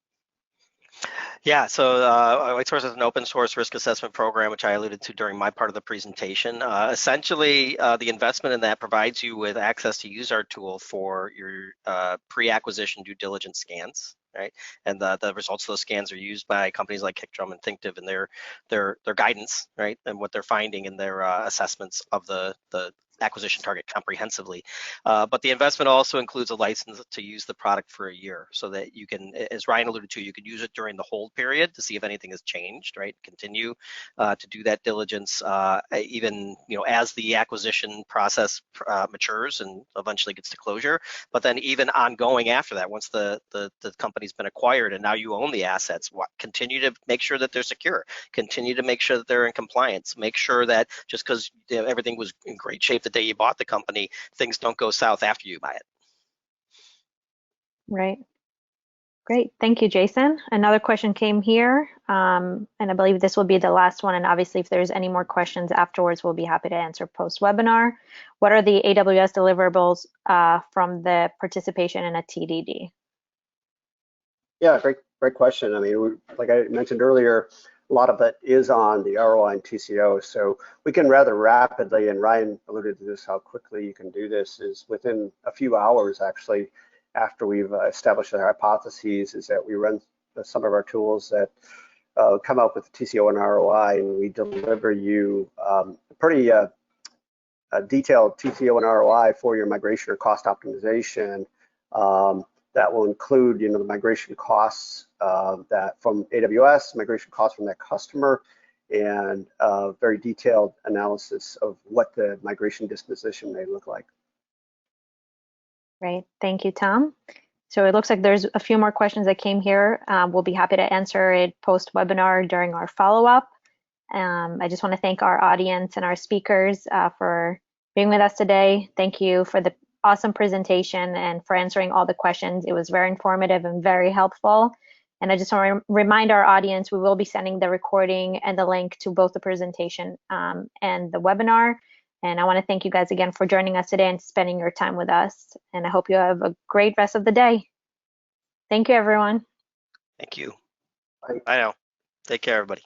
Yeah, so Whitesource is an open source risk assessment program, which I alluded to during my part of the presentation. Essentially, the investment in that provides you with access to use our tool for your pre-acquisition due diligence scans, right? And the results of those scans are used by companies like Kickdrum and Thinktiv in their guidance, right? And what they're finding in their assessments of the acquisition target comprehensively. But the investment also includes a license to use the product for a year, so that you can, as Ryan alluded to, you can use it during the hold period to see if anything has changed, right? Continue to do that diligence even as the acquisition process matures and eventually gets to closure. But then even ongoing after that, once the company's been acquired and now you own the assets, continue to make sure that they're secure, continue to make sure that they're in compliance, make sure that just because everything was in great shape the day you bought the company, things don't go south after you buy it. Right. Great. Thank you, Jason. Another question came here, and I believe this will be the last one. And obviously, if there's any more questions afterwards, we'll be happy to answer post-webinar. What are the AWS deliverables from the participation in a TDD? Yeah, great question. I mean, like I mentioned earlier, a lot of it is on the ROI and TCO. So we can rather rapidly, and Ryan alluded to this, how quickly you can do this is within a few hours, actually, after we've established our hypotheses, is that we run some of our tools that come up with TCO and ROI, and we deliver you pretty detailed TCO and ROI for your migration or cost optimization. That will include, the migration costs that from AWS, migration costs from that customer, and very detailed analysis of what the migration disposition may look like. Great, thank you, Tom. So it looks like there's a few more questions that came here. We'll be happy to answer it post-webinar during our follow-up. I just want to thank our audience and our speakers for being with us today. Thank you for the awesome presentation and for answering all the questions. It was very informative and very helpful. And I just want to remind our audience, we will be sending the recording and the link to both the presentation and the webinar. And I want to thank you guys again for joining us today and spending your time with us. And I hope you have a great rest of the day. Thank you, everyone. Thank you. Bye now. Take care, everybody.